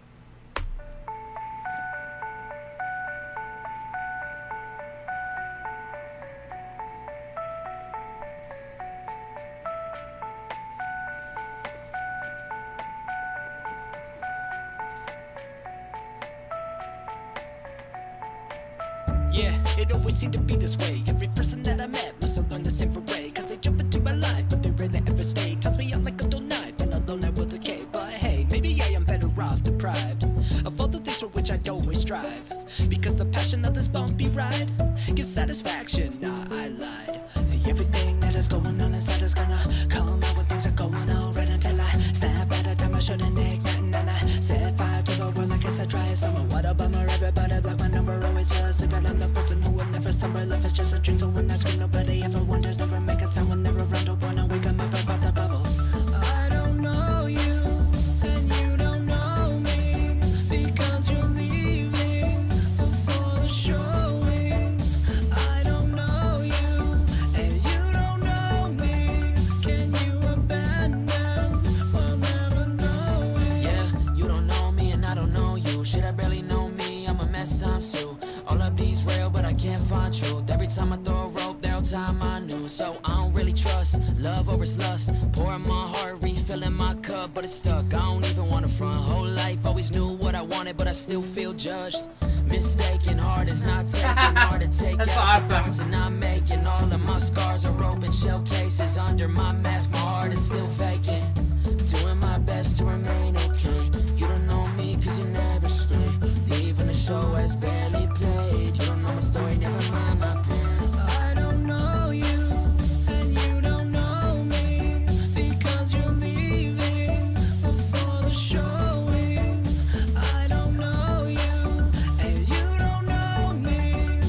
Speaker 4: Yeah, it always seemed to be this way. Every person that I met must have learned the same foray. Cause they jump into my life, but they rarely ever stay. Toss me out like a dull knife, and alone I was okay. But hey, maybe I am better off deprived of all the things for which I'd always strive. Because the passion of this bumpy ride gives satisfaction. Nah, I lied. See, everything that is going on inside is gonna come out when things are going alright. Until I snap at a time I shouldn't ignite. And then I set fire to the world like it's a dry summer. What a bummer, everybody block my number. Always fell asleep, I'm the person who will never summer. Life is just a dream, so when I scream nobody ever wonders. Never make a sound when they're around. Don't wanna wake 'em up about the bubble. I don't know you, and you don't know me, because you're leaving before the showing. I don't know you, and you don't know me. Can you abandon while never knowing?
Speaker 5: Yeah, you don't know me and I don't know you. Shit, I barely know me, I'm a mess times two. All of these real, but I can't find truth. Every time I throw a rope, they'll tie my noose. So I don't really trust love over lust. Pouring my heart, refilling my cup, but it's stuck. I don't even want to front. Whole life always knew what I wanted, but I still feel judged. Mistaken, heart is not taken. Hard to take
Speaker 2: That's
Speaker 5: out the
Speaker 2: awesome.
Speaker 5: thoughts and I'm making. All of my scars are open shell cases. Under my mask, my heart is still vacant. Doing my best to remain okay. You don't know me cause you never stay. Leaving the show has barely played. You don't know my story, never mind my pain.
Speaker 4: I don't know you, and you don't know me, because you're leaving before the showing. I don't know you, and you don't know me,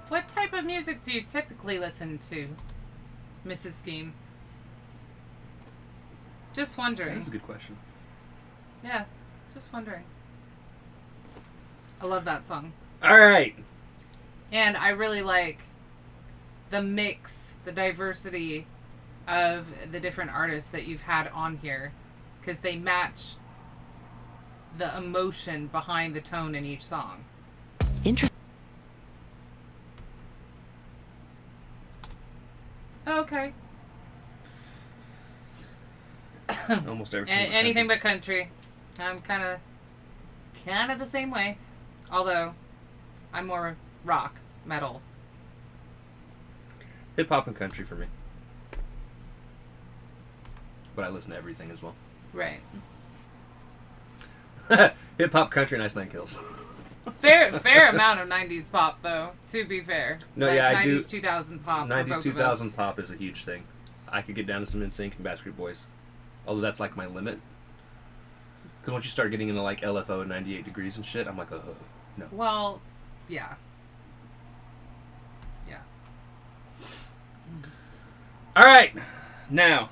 Speaker 2: What type of music do you typically listen to, Mrs. Skeem? Just wondering.
Speaker 1: That's a good question.
Speaker 2: Yeah, just wondering. I love that song.
Speaker 1: All right.
Speaker 2: And I really like the mix, the diversity of the different artists that you've had on here, because they match the emotion behind the tone in each song. Okay.
Speaker 1: Almost everything.
Speaker 2: Anything but country. I'm kind of the same way. Although, I'm more rock, metal.
Speaker 1: Hip hop and country for me. But I listen to everything as well.
Speaker 2: Right.
Speaker 1: Hip hop, country, Nice Nine Kills.
Speaker 2: Fair amount of 90s pop, though, to be fair.
Speaker 1: No,
Speaker 2: Like
Speaker 1: yeah, I
Speaker 2: 90s,
Speaker 1: do.
Speaker 2: 2000 pop.
Speaker 1: 90s, 2000 pop is a huge thing. I could get down to some NSYNC and Backstreet Boys. Although that's like my limit. Because once you start getting into like LFO and 98 Degrees and shit, I'm like, oh, no.
Speaker 2: Well, yeah. Yeah.
Speaker 1: All right. Now,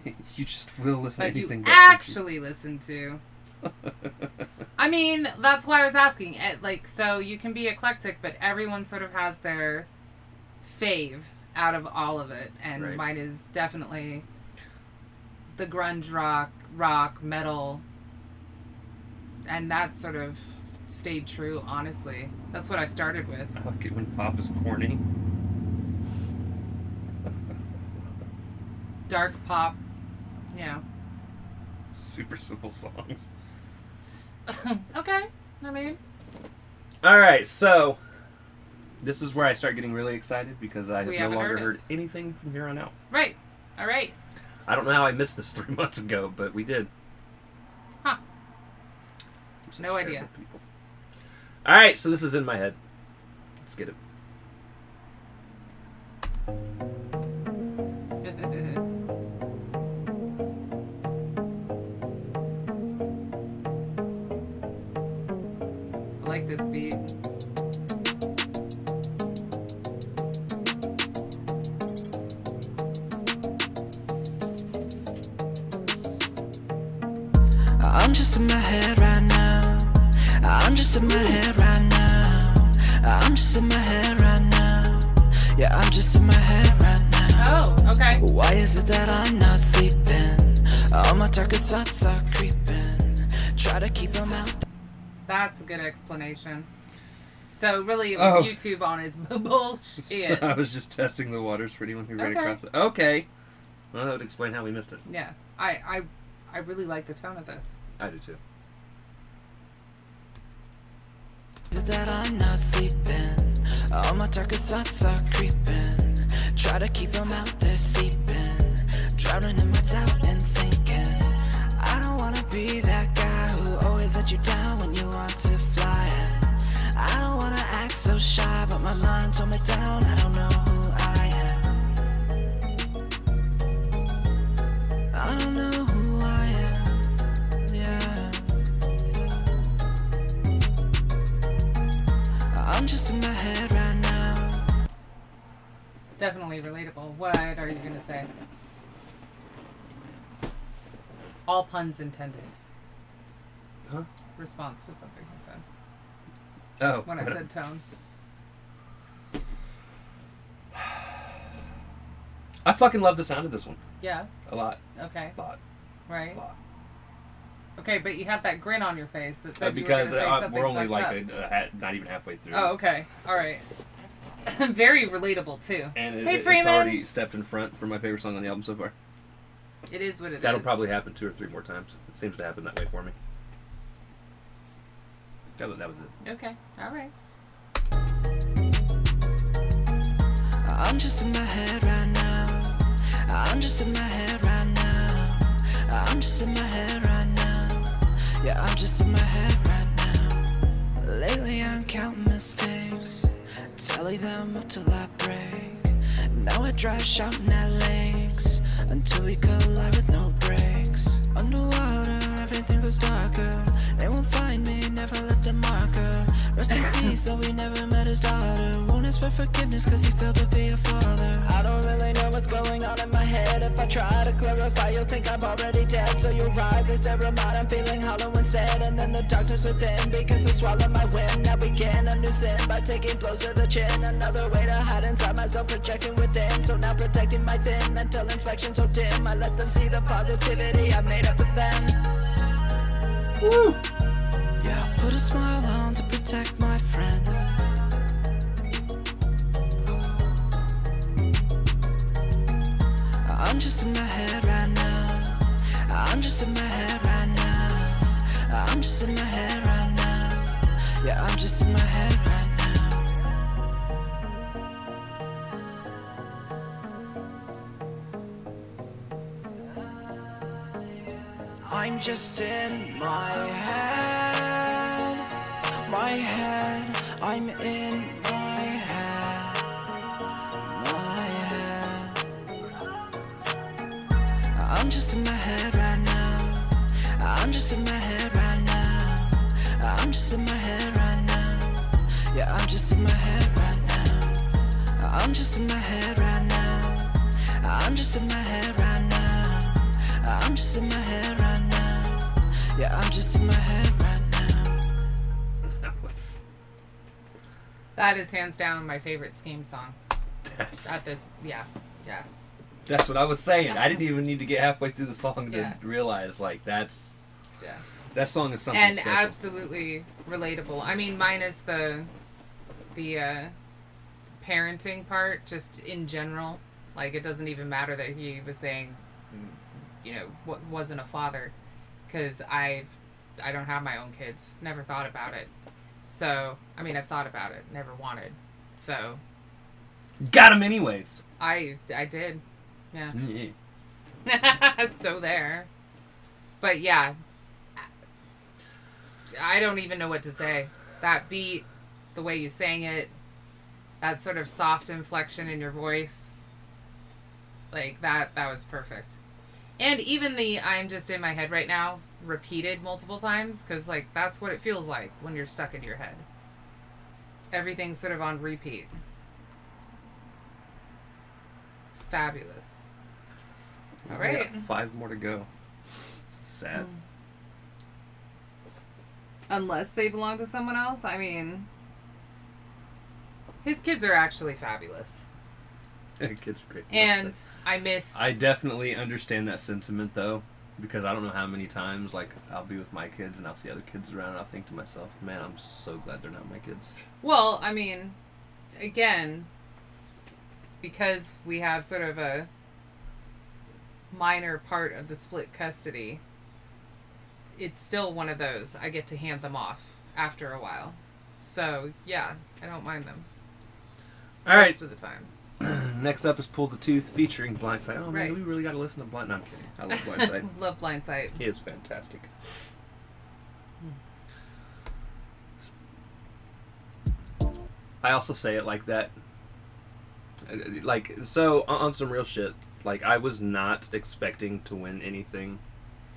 Speaker 1: you just will listen
Speaker 2: But
Speaker 1: to anything
Speaker 2: you
Speaker 1: but country.
Speaker 2: actually listen to. I mean, that's why I was asking. Like, so you can be eclectic, but everyone sort of has their fave out of all of it. And
Speaker 1: Right.
Speaker 2: mine is definitely the grunge rock, metal. And that sort of stayed true, honestly. That's what I started with.
Speaker 1: I like it when pop is corny.
Speaker 2: Dark pop. Yeah.
Speaker 1: Super simple songs.
Speaker 2: Okay. I mean,
Speaker 1: All right, so this is where I start getting really excited because I have
Speaker 2: We
Speaker 1: no
Speaker 2: haven't
Speaker 1: longer
Speaker 2: heard it.
Speaker 1: heard anything from here on out.
Speaker 2: right. All right.
Speaker 1: I don't know how I missed this 3 months ago, but we did.
Speaker 2: Huh.
Speaker 1: We're such
Speaker 2: No
Speaker 1: terrible
Speaker 2: idea.
Speaker 1: people. All right, so this is in my head. Let's get it.
Speaker 2: I like this beat.
Speaker 4: I'm just in my head right now. I'm just in my head right now. I'm just in my head right now. Yeah, I'm just in my head right now.
Speaker 2: Oh, okay.
Speaker 4: Why is it that I'm not sleeping? All my darkest thoughts are creeping. Try to keep them out.
Speaker 2: That's a good explanation. So really, it was
Speaker 1: Oh.
Speaker 2: YouTube on his bullshit.
Speaker 1: So I was just testing the waters for anyone who ran
Speaker 2: Okay.
Speaker 1: across it. Okay. Well, that would explain how we missed it.
Speaker 2: Yeah, I really like the tone of this.
Speaker 1: I do too.
Speaker 4: That I'm not sleeping. All my darkest thoughts are creeping. Try to keep them out, they're seeping. Drowning in my doubt and sinking. I don't wanna be that guy who always let you down when you want to fly. I don't wanna act so shy, but my mind told me down. I don't know who I am. I don't know who I am. Yeah. I'm just in my head right now.
Speaker 2: Definitely relatable. What are you gonna say? All puns intended.
Speaker 1: Huh?
Speaker 2: Response to something I said
Speaker 1: Oh.
Speaker 2: when I said tone.
Speaker 1: I fucking love the sound of this one.
Speaker 2: Yeah.
Speaker 1: A lot.
Speaker 2: Okay.
Speaker 1: A lot.
Speaker 2: Right.
Speaker 1: A lot.
Speaker 2: Okay, but you had that grin on your face that said
Speaker 1: because
Speaker 2: you were going to say something
Speaker 1: we're only
Speaker 2: fucked up.
Speaker 1: not even halfway through.
Speaker 2: Oh, okay. All right. Very relatable, too.
Speaker 1: And
Speaker 2: Hey,
Speaker 1: it's
Speaker 2: Freeman!
Speaker 1: already stepped in front for my favorite song on the album so far.
Speaker 2: It is what it is.
Speaker 1: That'll probably happen 2 or 3 more times. It seems to happen that way for me. That was it.
Speaker 2: Okay. All right.
Speaker 4: I'm just in my head right now. I'm just in my head right now. I'm just in my head right now. Yeah, I'm just in my head right now. Lately I'm counting mistakes, tally them up till I break. Now I drive shouting at lakes until we collide with no brakes. Underwater, everything goes darker. They won't find me, never left a marker. Rest in peace, though we never met his daughter. Won't ask for forgiveness cause he failed to be a father. I don't really know what's going on in my head. If I try to clarify, you'll think I'm already dead. So you'll rise, I stare out, I'm feeling hollow instead. And then the darkness within begins to swallow my wind. Now begin a new sin by taking blows to the chin. Another way to hide inside myself, projecting within. So now protecting my thin mental inspection so dim. I let them see the positivity I made up for them.
Speaker 1: Woo!
Speaker 4: Yeah, put a smile on to protect my friends. I'm just in my head right now. I'm just in my head right now. I'm just in my head right now. Yeah, I'm just in my head right now. I'm just in my head. My head, I'm in my head. My head. I'm just in my head right now. I'm just in my head right now. I'm just in my head right now. Yeah, I'm just in my head right now. I'm just in my head right now. I'm just in my head right now. I'm just in my head right now. Yeah, I'm just in my head right now.
Speaker 2: That is hands down my favorite Skeem song. Yeah.
Speaker 1: That's what I was saying. I didn't even need to get halfway through the song to
Speaker 2: Yeah.
Speaker 1: realize, like,
Speaker 2: Yeah.
Speaker 1: that song is something
Speaker 2: And
Speaker 1: special.
Speaker 2: absolutely relatable. I mean, minus the parenting part, just in general. Like, it doesn't even matter that he was saying, wasn't a father, because I don't have my own kids. Never thought about it. So, I mean, I've thought about it. Never wanted. So.
Speaker 1: Got him anyways.
Speaker 2: I did. Yeah.
Speaker 1: Yeah.
Speaker 2: So there. But yeah. I don't even know what to say. That beat, the way you sang it, that sort of soft inflection in your voice, like that was perfect. And even the I'm just in my head right now repeated multiple times, because like that's what it feels like when you're stuck in your head. Everything's sort of on repeat. Fabulous. All
Speaker 1: We
Speaker 2: right.
Speaker 1: got 5 more to go. Sad.
Speaker 2: Unless they belong to someone else. I mean, his kids are actually fabulous.
Speaker 1: Kids are great.
Speaker 2: And I missed...
Speaker 1: I definitely understand that sentiment, though, because I don't know how many times, like, I'll be with my kids and I'll see other kids around and I'll think to myself, man, I'm so glad they're not my kids.
Speaker 2: Well, I mean, again, because we have sort of a minor part of the split custody, it's still one of those. I get to hand them off after a while. So, yeah, I don't mind them.
Speaker 1: All right.
Speaker 2: Most of the time.
Speaker 1: Next up is Pull the Tooth featuring Blindside. Oh, man,
Speaker 2: Right.
Speaker 1: we really got to listen to Blind... No, I'm kidding. I love Blindside.
Speaker 2: Love Blindside.
Speaker 1: He is fantastic. I also say it like that. Like, so, on some real shit, like, I was not expecting to win anything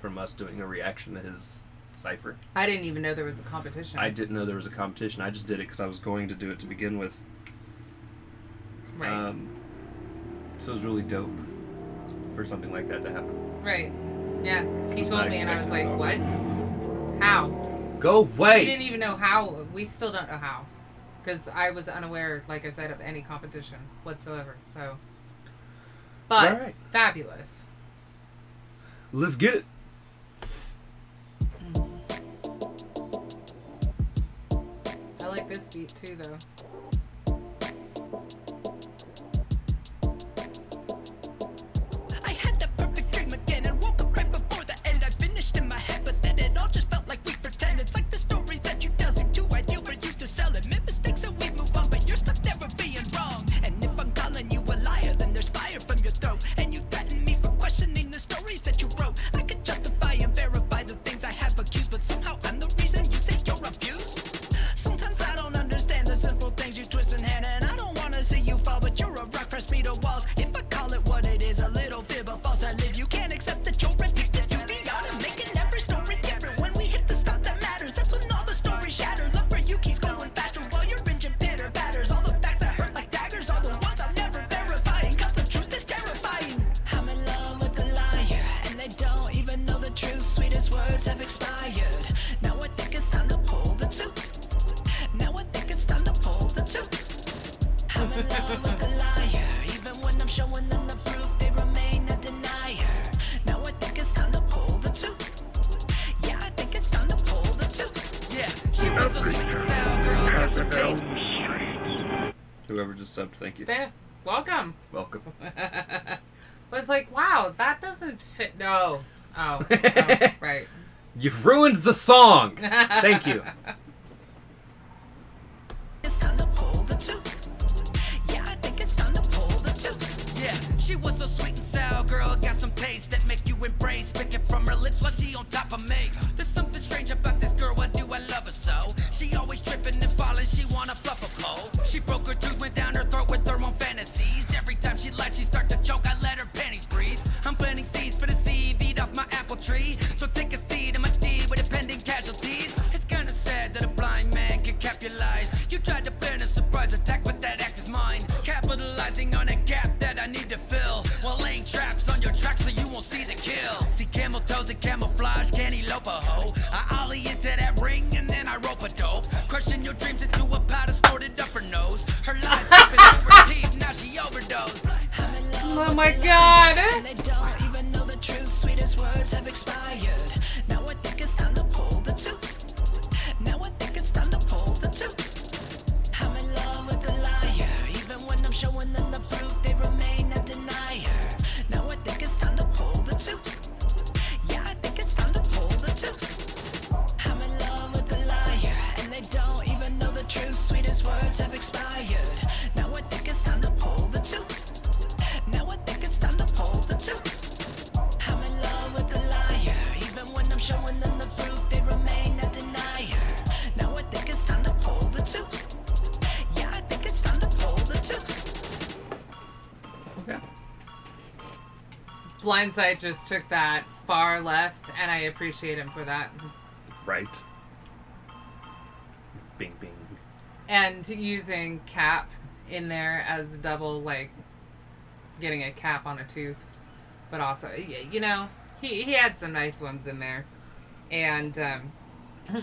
Speaker 1: from us doing a reaction to his cipher.
Speaker 2: I didn't even know there was a competition.
Speaker 1: I didn't know there was a competition. I just did it because I was going to do it to begin with.
Speaker 2: Right.
Speaker 1: So it was really dope for something like that to happen.
Speaker 2: Right. Yeah. He
Speaker 1: Was
Speaker 2: told
Speaker 1: not
Speaker 2: me and I was like,
Speaker 1: expecting
Speaker 2: what? How?
Speaker 1: Go away!
Speaker 2: We didn't even know how. We still don't know how. Because I was unaware, like I said, of any competition whatsoever. So. But,
Speaker 1: All right.
Speaker 2: fabulous.
Speaker 1: Let's get it.
Speaker 2: like this beat too, though.
Speaker 4: I had that perfect dream again and woke up right before the end. I finished in my head, but then it all just felt like we pretend. It's like the stories that you tell seem too ideal for you to sell. Admit mistakes and we move on, but you're stuck never being wrong. And if I'm calling you a liar, then there's fire from your throat. And you threaten me for questioning the stories that you wrote. I could justify and verify the things I have accused, but somehow I'm the reason you say you're abused. Sometimes I don't understand the simple things you twist and hand, and I don't wanna see you fall, but you're a rock pressed me to walls. If I call it what it is, a little fib, a false I live, you can't accept that you're addicted to the art of making every story different. When we hit the stuff that matters, that's when all the stories shatter. Love for you keeps going faster while your engine pitter batters. All the facts that hurt like daggers are the ones I'm never verifying, cause the truth is terrifying. I'm in love with a liar, and they don't even know the truth. Sweetest words have expired. Now I think it's time to pull the tooth. Now I think it's time to pull the tooth. I'm in love with a liar, even when I'm showing them the proof, they remain a denier. Now I think it's time to pull the tooth. Yeah, I think it's time to pull the tooth. Yeah, she was a sweet and sour girl, got some taste.
Speaker 1: Whoever just subbed, thank you.
Speaker 2: There. Welcome.
Speaker 1: Welcome.
Speaker 2: Was like, wow, that doesn't fit. No. Oh, right.
Speaker 1: You've ruined the song. Thank you.
Speaker 4: It's time to pull the tooth. Yeah, I think it's time to pull the tooth. Yeah, she was a sweet and sour girl, got some taste that make you embrace. Licking from her lips while she on top of me. There's something strange about this girl, why do I love her so? She always tripping and falling, she wanna fluff a pole. She broke her tooth, went down her throat with her own fantasies. Every time she lied, she start to choke, I let her panties breathe. I'm planting seeds for the seed, eat off my apple tree. So take a seed in my deed with impending casualties. It's kinda sad that a blind man can capitalize. You tried to plan a surprise attack, but that act is mine. Capitalizing on a gap that I need to fill, while laying traps on your tracks so you won't see the kill. See camel toes and camouflage, can't elope a hoe. I ollie into that ring and then I rope a dope. Crushing your dreams into a powder stored it up her nose. Her lies slipping through her teeth, now she overdosed.
Speaker 2: Oh my god.
Speaker 4: And they don't even know the truth. Sweetest words have expired. Now I think it's time to pull the tooth. Now I think it's time to pull the tooth. I'm in love with a liar, even when I'm showing them the proof, they remain a denier. Now I think it's time to pull the tooth. Yeah, I think it's time to pull the tooth. I'm in love with a liar, and they don't even know the truth. Sweetest words have expired. Now I think it's time to pull the tooth. Now I think it's time to pull the tooth. I'm in love with a liar, even when I'm showing them the proof, they remain a denier. Now I think it's time to pull the tooth. Yeah, I think it's time to pull the tooth.
Speaker 1: Okay.
Speaker 2: Blindside just took that far left, and I appreciate him for that.
Speaker 1: Right. Bing, bing.
Speaker 2: And using cap in there as double, like, getting a cap on a tooth. But also, you know, he had some nice ones in there. And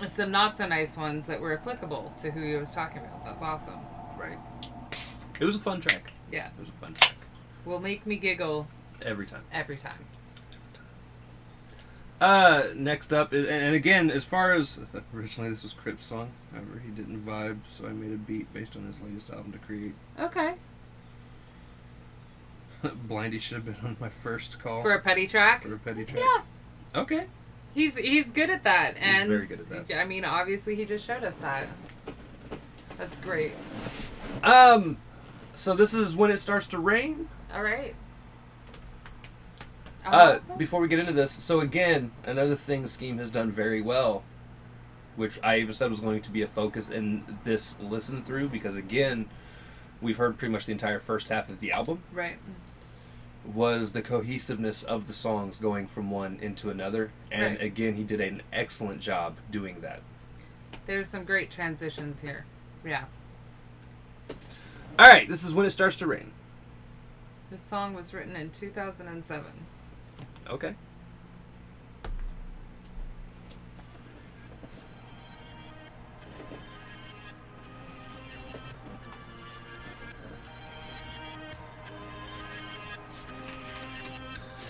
Speaker 2: some not so nice ones that were applicable to who he was talking about. That's awesome.
Speaker 1: Right. It was a fun track.
Speaker 2: Yeah.
Speaker 1: It was a fun track.
Speaker 2: Will make me giggle
Speaker 1: Every time.
Speaker 2: every time.
Speaker 1: Next up, and again, as far as originally this was Crip's song, however, he didn't vibe, so I made a beat based on his latest album to create.
Speaker 2: Okay.
Speaker 1: Blindy should have been on my first call
Speaker 2: For a petty track?
Speaker 1: for a petty track.
Speaker 2: Yeah.
Speaker 1: Okay.
Speaker 2: He's good at that.
Speaker 1: He's
Speaker 2: and
Speaker 1: very good at that.
Speaker 2: I mean, obviously he just showed us that. That's great.
Speaker 1: So this is When It Starts to Rain.
Speaker 2: All right.
Speaker 1: Before we get into this, so again, another thing Skeem has done very well, which I even said was going to be a focus in this listen through, because again, we've heard pretty much the entire first half of the album,
Speaker 2: Right.
Speaker 1: was the cohesiveness of the songs going from one into another, and
Speaker 2: Right.
Speaker 1: again, he did an excellent job doing that.
Speaker 2: There's some great transitions here. Yeah.
Speaker 1: Alright, this is When It Starts to Rain.
Speaker 2: This song was written in 2007.
Speaker 1: Okay.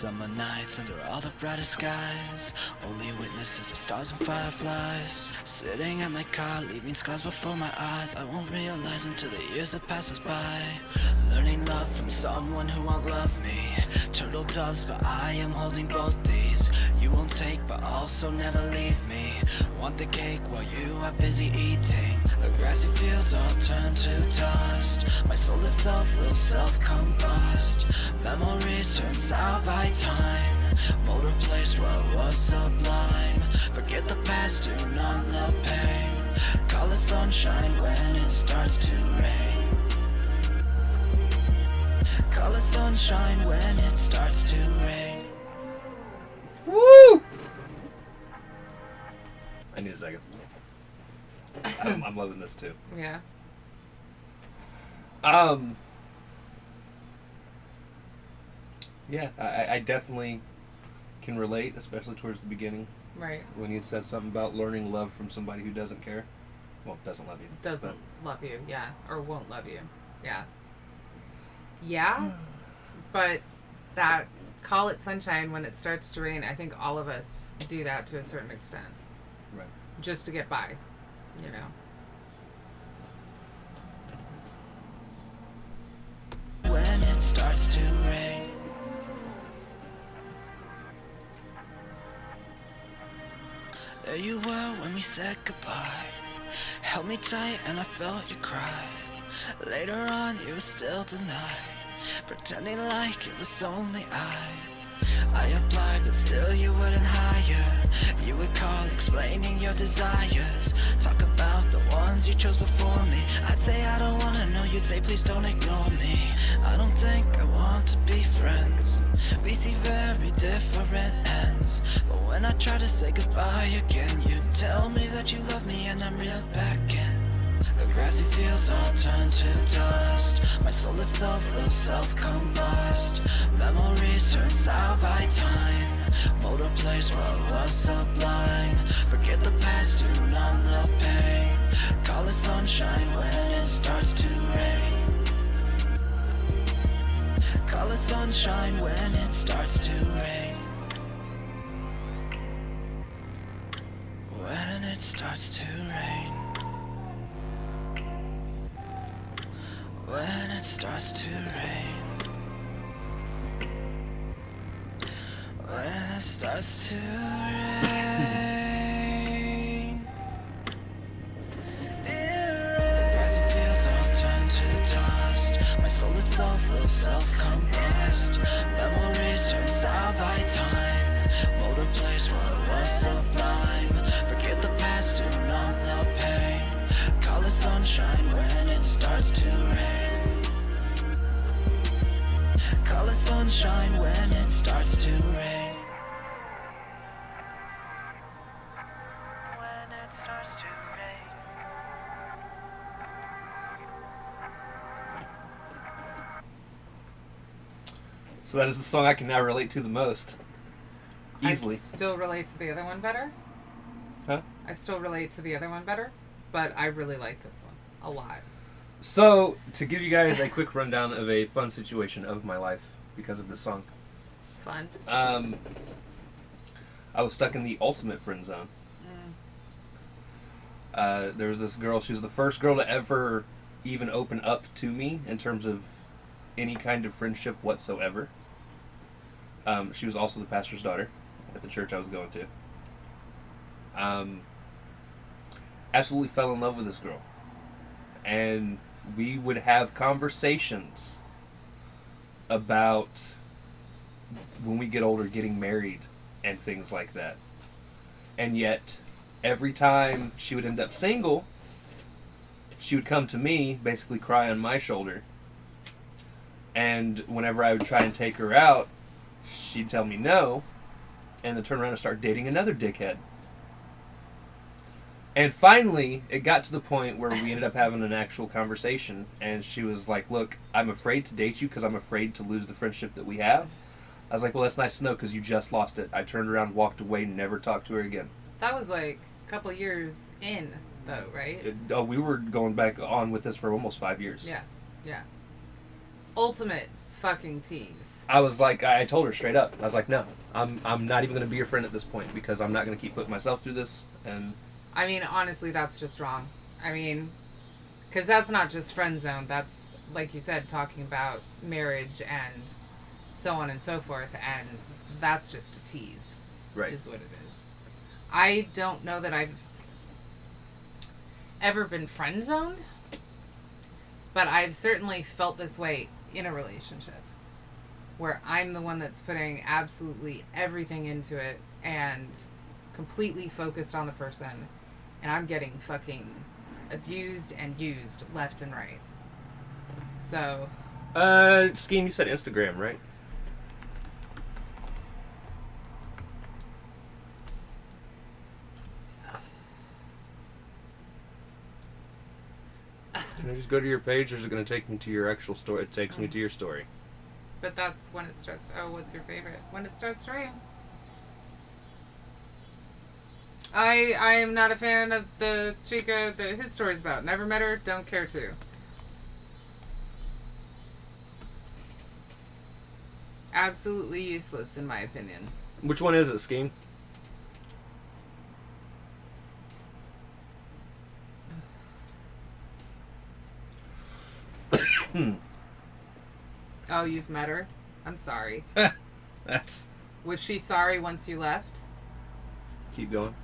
Speaker 4: Summer nights under all the brightest skies, only witnesses are stars and fireflies. Sitting at my car, leaving scars before my eyes. I won't realize until the years have passed us by. Learning love from someone who won't love me. Turtle doves, but I am holding both these. You won't take, but also never leave me. Want the cake while you are busy eating. The grassy fields all turn to dust. My soul itself will self-combust. Memories turn sour by time. Mold replaced what was sublime. Forget the past to numb the pain. Call it sunshine when it starts to rain. Call it sunshine when it starts to rain.
Speaker 1: Woo! I need a second. I'm loving this too.
Speaker 2: Yeah.
Speaker 1: Yeah, I definitely can relate, especially towards the beginning
Speaker 2: Right.
Speaker 1: when you said something about learning love from somebody who doesn't care. Well, doesn't love you.
Speaker 2: Doesn't love you, yeah. Or won't love you. Yeah. Yeah. But that call it sunshine when it starts to rain, I think all of us do that to a certain extent.
Speaker 1: Right.
Speaker 2: Just to get by, you know.
Speaker 4: When it starts to rain. There you were when we said goodbye. Held me tight and I felt you cry. Later on you were still denied, pretending like it was only I applied but still you wouldn't hire. You would call explaining your desires. Talk about the ones you chose before me. I'd say I don't wanna know, you'd say please don't ignore me. I don't think I want to be friends. We see very different ends. But when I try to say goodbye again, you tell me that you love me and I'm real back in. The grassy fields all turn to dust. My soul itself will self-combust. Memories turn sour by time. Mold replace what was sublime. Forget the past to numb the pain. Call it sunshine when it starts to rain. Call it sunshine when it starts to rain. When it starts to rain. When it starts to rain. When it starts to rain. The grassy fields all turn to dust. My soul itself will self-combust. Memories turn sour by time. Mold replace what was sublime. Forget the past to numb the pain. Call it sunshine when it starts to rain. Call it sunshine when it starts to rain. When it starts to rain.
Speaker 1: So that is the song I can now relate to the most. Easily.
Speaker 2: I still relate to the other one better.
Speaker 1: Huh?
Speaker 2: I still relate to the other one better, but I really like this one a lot.
Speaker 1: So, to give you guys a quick rundown of a fun situation of my life because of this song.
Speaker 2: Fun.
Speaker 1: I was stuck in the ultimate friend zone. There was this girl, she was the first girl to ever even open up to me in terms of any kind of friendship whatsoever. She was also the pastor's daughter at the church I was going to. Absolutely fell in love with this girl. And we would have conversations about when we get older getting married and things like that. And yet, every time she would end up single, she would come to me, basically cry on my shoulder. And whenever I would try and take her out, she'd tell me no, and then turn around and start dating another dickhead. And finally, it got to the point where we ended up having an actual conversation, and she was like, look, I'm afraid to date you because I'm afraid to lose the friendship that we have. I was like, well, that's nice to know because you just lost it. I turned around, walked away, and never talked to her again.
Speaker 2: That was like a couple years in, though, right?
Speaker 1: We were going back on with this for almost 5 years.
Speaker 2: Yeah, yeah. Ultimate fucking tease.
Speaker 1: I was like, I told her straight up. I was like, no, I'm not even going to be your friend at this point because I'm not going to keep putting myself through this. And
Speaker 2: I mean, honestly, that's just wrong. I mean, because that's not just friend zone. That's, like you said, talking about marriage and so on and so forth. And that's just a tease.
Speaker 1: right.
Speaker 2: Is what it is. I don't know that I've ever been friend zoned, but I've certainly felt this way in a relationship where I'm the one that's putting absolutely everything into it and completely focused on the person, and I'm getting fucking abused and used left and right. So
Speaker 1: Skeem, you said Instagram, right? Can I just go to your page, or is it going to take me to your actual story? It takes me to your story.
Speaker 2: but that's when it starts. Oh, what's your favorite? When it starts to rain. I am not a fan of the chica that his story's about. Never met her, don't care to. Absolutely useless, in my opinion.
Speaker 1: Which one is it, Skeem?
Speaker 2: Oh, you've met her? I'm sorry.
Speaker 1: That's...
Speaker 2: Was she sorry once you left?
Speaker 1: Keep going.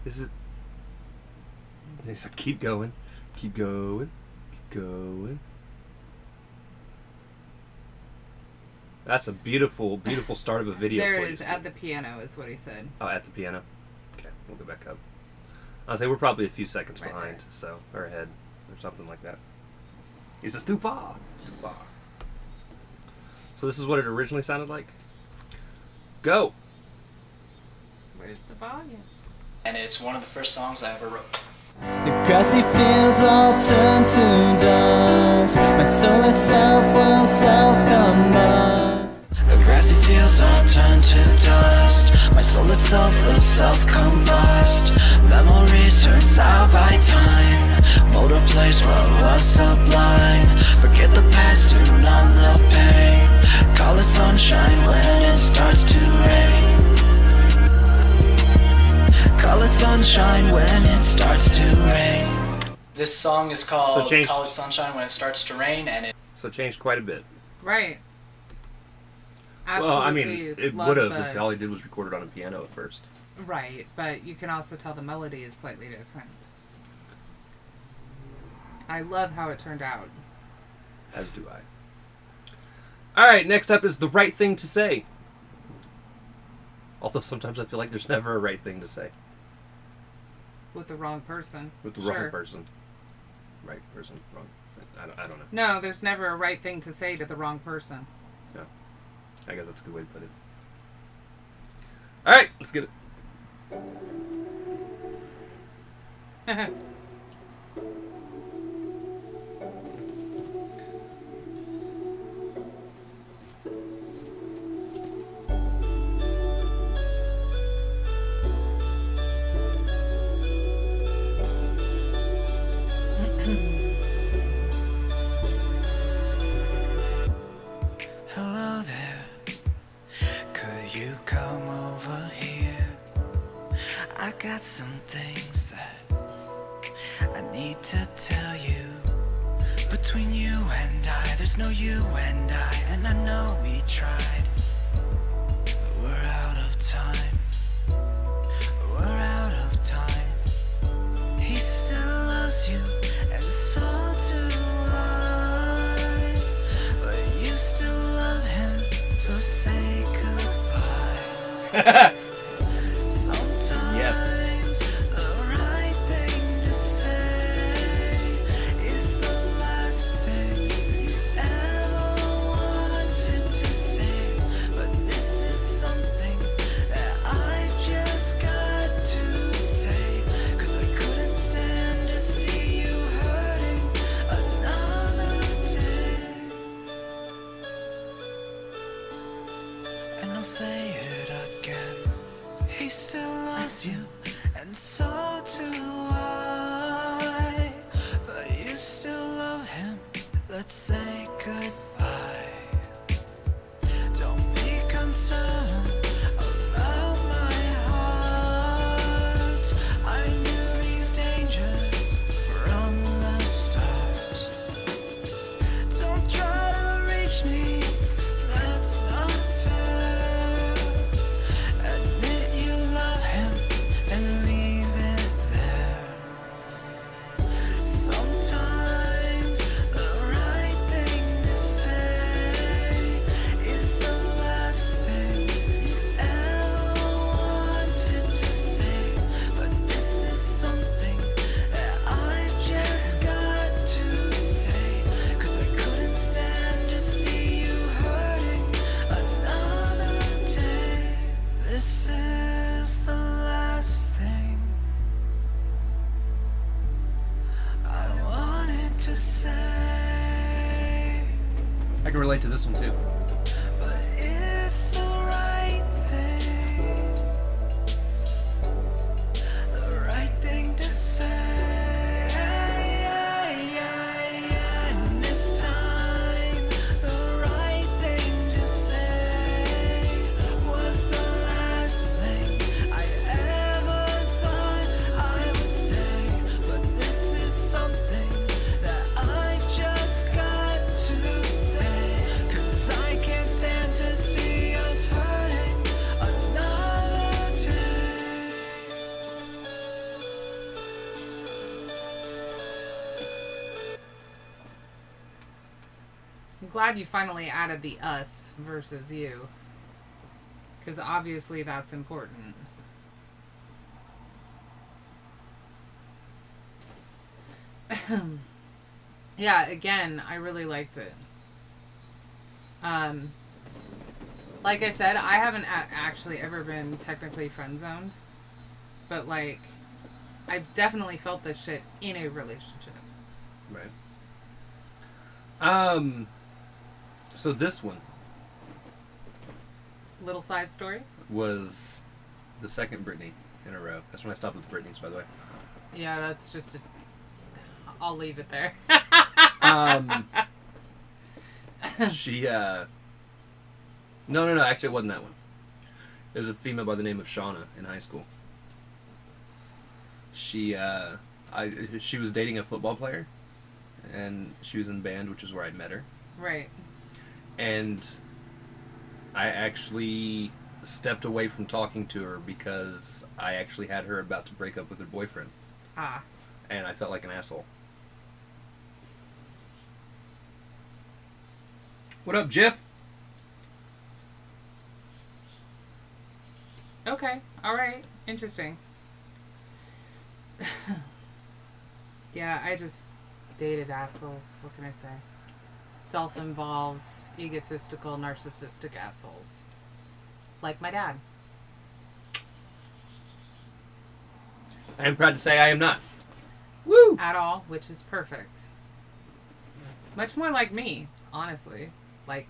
Speaker 1: Is it... He's like, keep going. Keep going. Keep going. That's a beautiful, beautiful start of a video
Speaker 2: There
Speaker 1: for
Speaker 2: it
Speaker 1: you,
Speaker 2: is,
Speaker 1: Steve.
Speaker 2: at the piano is what he said.
Speaker 1: Oh, at the piano. Okay, we'll go back up. I'll say we're probably a few seconds
Speaker 2: Right
Speaker 1: behind,
Speaker 2: there.
Speaker 1: so or ahead, or something like that. He says too far, too far. So this is what it originally sounded like. Go.
Speaker 2: Where's the volume?
Speaker 6: And it's one of the first songs I ever wrote.
Speaker 7: The grassy fields all turn to dust. My soul itself will self-combust.
Speaker 4: The grassy fields all turn to dust. My soul itself will self-combust. Memories turn sour by time. Mold a place where it was sublime. Forget the past, to numb the pain. Call it sunshine when it starts to rain. Call it sunshine when it starts to rain.
Speaker 6: This song is called
Speaker 1: change-
Speaker 6: Call It Sunshine When It Starts to Rain, and it
Speaker 1: So it changed quite a bit.
Speaker 2: Right.
Speaker 1: Well, I mean,
Speaker 2: Absolutely
Speaker 1: it
Speaker 2: love
Speaker 1: would have
Speaker 2: the-
Speaker 1: if all he did was record it on a piano at first.
Speaker 2: Right, but you can also tell the melody is slightly different. I love how it turned out.
Speaker 1: As do I. All right, next up is the right thing to say. Although sometimes I feel like there's never a right thing to say
Speaker 2: With the wrong person.
Speaker 1: with the
Speaker 2: Sure.
Speaker 1: wrong person. Right person, wrong. I don't know.
Speaker 2: No, there's never a right thing to say to the wrong person.
Speaker 1: No. I guess that's a good way to put it. All right, let's get it.
Speaker 4: Hello there, could you come over here? I got some things that I need to tell you. Between you and I, there's no you and I know we tried. But we're out of time. We're out of time. He still loves you, and so do I. But you still love him, so say goodbye. Sometimes
Speaker 1: Yes.
Speaker 4: the right thing to say is the last thing you ever wanted to say. But this is something that let's say goodbye. Don't be concerned about my heart. I knew these dangers from the start. Don't try to reach me, that's not fair. Admit you love him and leave it there. Sometimes the right thing to say is the last thing you ever wanted to say. But this is something that I just got to say, 'cause I couldn't stand to see you hurting another day. This is the last thing I wanted to say,
Speaker 1: I can relate to this one too.
Speaker 4: but it's the right thing, the right thing to say. And this time, the right thing to say was the last thing I ever thought I would say. But this is something that I just got to say, 'cause I can't stand to see us hurting another day.
Speaker 2: I'm glad you finally added the us versus you. Because obviously that's important. Yeah, again, I really liked it. Like I said, I haven't actually ever been technically friend zoned. But, like, I've definitely felt this shit in a relationship.
Speaker 1: Right. So this one
Speaker 2: Little side story.
Speaker 1: was the second Britney in a row. That's when I stopped with the Britneys, by the way.
Speaker 2: Yeah, that's just a... I'll leave it there.
Speaker 1: She, No, actually it wasn't that one. It was a female by the name of Shauna in high school. She was dating a football player, and she was in band, which is where I met her.
Speaker 2: Right.
Speaker 1: And I actually stepped away from talking to her because I actually had her about to break up with her boyfriend.
Speaker 2: Ah.
Speaker 1: And I felt like an asshole. What up, Jeff?
Speaker 2: Okay. All right. Interesting. Yeah, I just dated assholes. What can I say? Self-involved, egotistical, narcissistic assholes. Like my dad.
Speaker 1: I am proud to say I am not. Woo!
Speaker 2: At all, which is perfect. Much more like me, honestly. Like,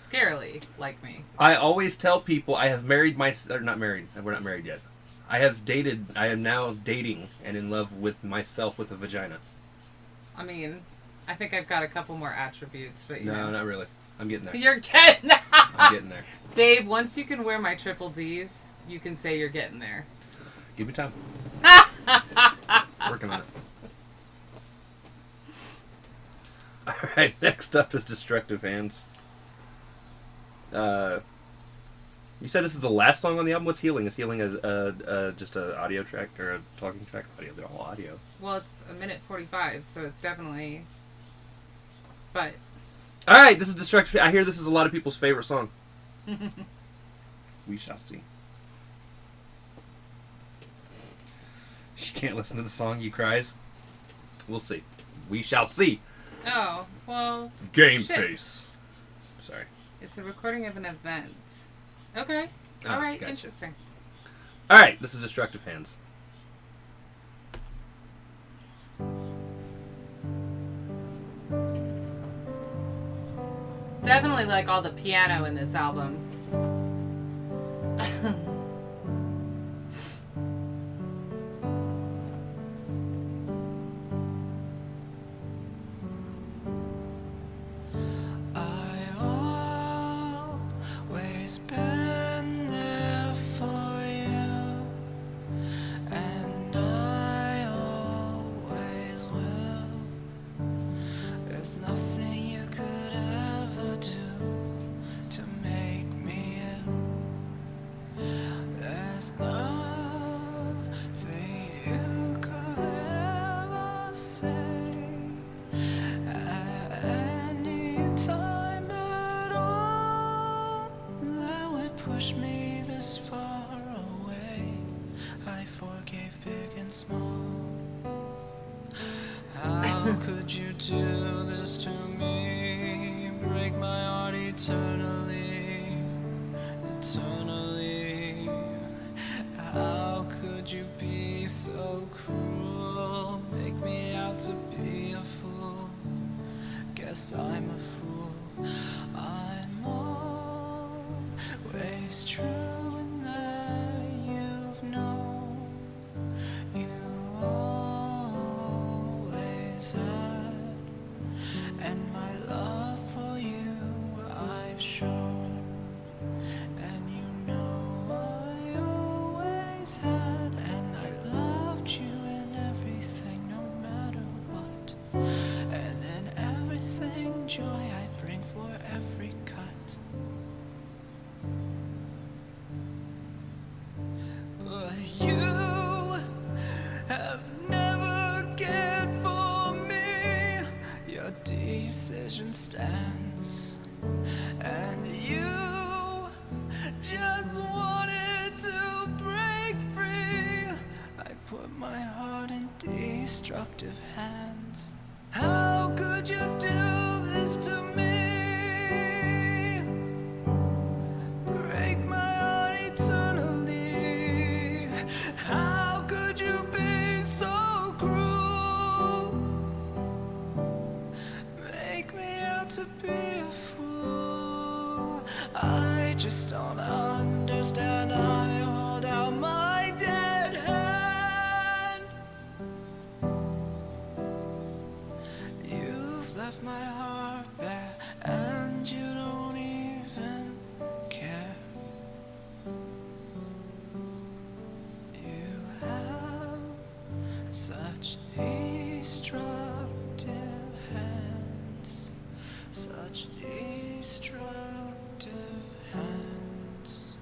Speaker 2: scarily like me.
Speaker 1: I always tell people I have married or not married. We're not married yet. I am now dating and in love with myself with a vagina.
Speaker 2: I mean, I think I've got a couple more attributes, but you
Speaker 1: No,
Speaker 2: know.
Speaker 1: not really. I'm getting there.
Speaker 2: You're getting
Speaker 1: I'm getting there.
Speaker 2: Babe, once you can wear my triple D's, you can say you're getting there.
Speaker 1: Give me time. Working on it. Alright, next up is Destructive Hands. You said this is the last song on the album? What's Healing? Is Healing just an audio track or a talking track? Audio, they're all audio.
Speaker 2: Well, it's 1:45, so it's definitely... But...
Speaker 1: Alright, this is Destructive. I hear this is a lot of people's favorite song. We shall see. She can't listen to the song, you cries. We'll see. We shall see.
Speaker 2: Oh, well...
Speaker 1: Game
Speaker 2: shit.
Speaker 1: face. Sorry.
Speaker 2: It's a recording of an event. Okay.
Speaker 1: Oh,
Speaker 2: Alright,
Speaker 1: gotcha.
Speaker 2: interesting.
Speaker 1: Alright, this is Destructive Hands.
Speaker 2: Definitely like all the piano in this album.
Speaker 7: could you do this to me? Break my heart eternally, eternally. How could you be so cruel? Make me out to be a fool. Guess I'm a fool. I'm always true in that you've known. You always had, and my love for you I've shown. And you know I always had, and I loved you in everything, no matter what. And in everything, joy I bring for every cut. But you have never cared for me. Your decision stands, and you just wanted to break free. I put my heart in destructive hands. How could you do this to me? Break my heart eternally. How could you be so cruel? Make me out to be a fool. I just don't understand. I hold out my dead hand. You've left my heart bare, and you don't even care. You have such destructive hands, such destructive hands.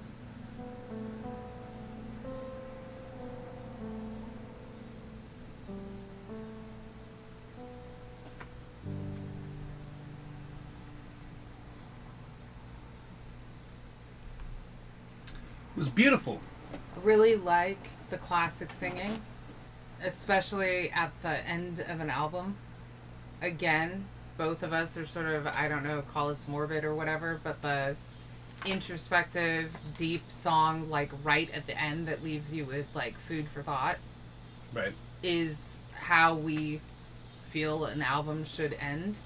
Speaker 1: It was beautiful.
Speaker 2: Really like the classic singing, especially at the end of an album. Again, both of us are sort of, I don't know, call us morbid or whatever, but the introspective, deep song, like right at the end that leaves you with like food for thought,
Speaker 1: Right.
Speaker 2: is how we feel an album should end.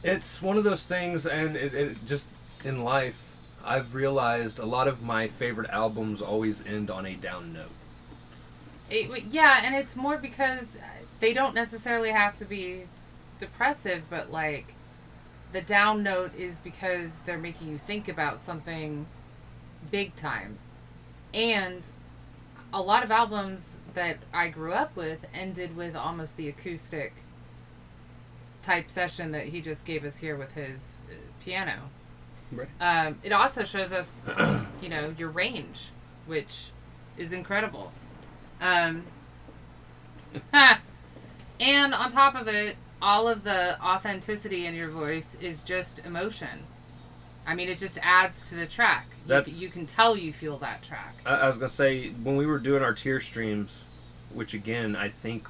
Speaker 1: It's one of those things, and it just, in life, I've realized a lot of my favorite albums always end on a down note.
Speaker 2: Yeah, and it's more because they don't necessarily have to be depressive, but like the down note is because they're making you think about something big time. And a lot of albums that I grew up with ended with almost the acoustic type session that he just gave us here with his piano.
Speaker 1: Right.
Speaker 2: It also shows us, you know, your range, which is incredible. And on top of it, all of the authenticity in your voice is just emotion. I mean, it just adds to the track. You can tell you feel that track.
Speaker 1: I was going to say, when we were doing our tier streams, which again, I think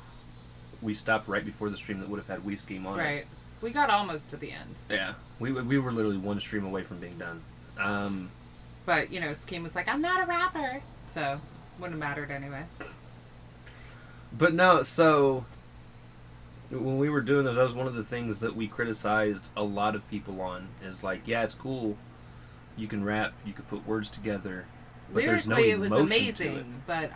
Speaker 1: we stopped right before the stream that would have had We Skeem on it.
Speaker 2: Right. We got almost to the end.
Speaker 1: Yeah. We were literally one stream away from being done.
Speaker 2: But, you know, Skeem was like, I'm not a rapper. So, wouldn't have mattered anyway.
Speaker 1: But no, so when we were doing those, that was one of the things that we criticized a lot of people on. Is like, yeah, it's cool. You can rap, you can put words together, but there's no
Speaker 2: Lyrically,
Speaker 1: emotion
Speaker 2: it was amazing,
Speaker 1: to it.
Speaker 2: But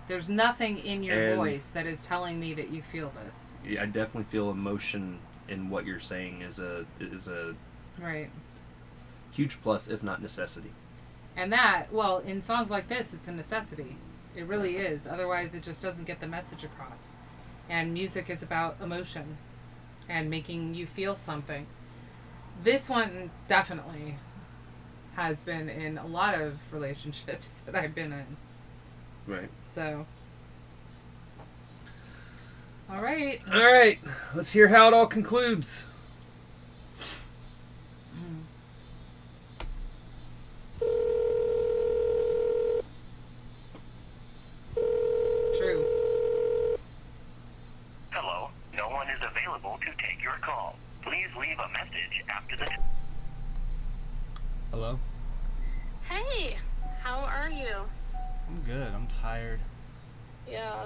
Speaker 2: there's nothing in your
Speaker 1: And-
Speaker 2: voice that is telling me that you feel this.
Speaker 1: Yeah, I definitely feel emotion in what you're saying is a
Speaker 2: Right.
Speaker 1: huge plus, if not necessity.
Speaker 2: And that, well, in songs like this, it's a necessity. It really is. Otherwise, it just doesn't get the message across. And music is about emotion and making you feel something. This one definitely has been in a lot of relationships that I've been in.
Speaker 1: Right.
Speaker 2: So, all right.
Speaker 1: All right. Let's hear how it all concludes.
Speaker 2: True.
Speaker 3: Hello, no one is available
Speaker 8: available to take your call. Please leave a message after the...
Speaker 9: Hello?
Speaker 10: Hey, how are you?
Speaker 9: I'm good. I'm tired.
Speaker 10: Yeah.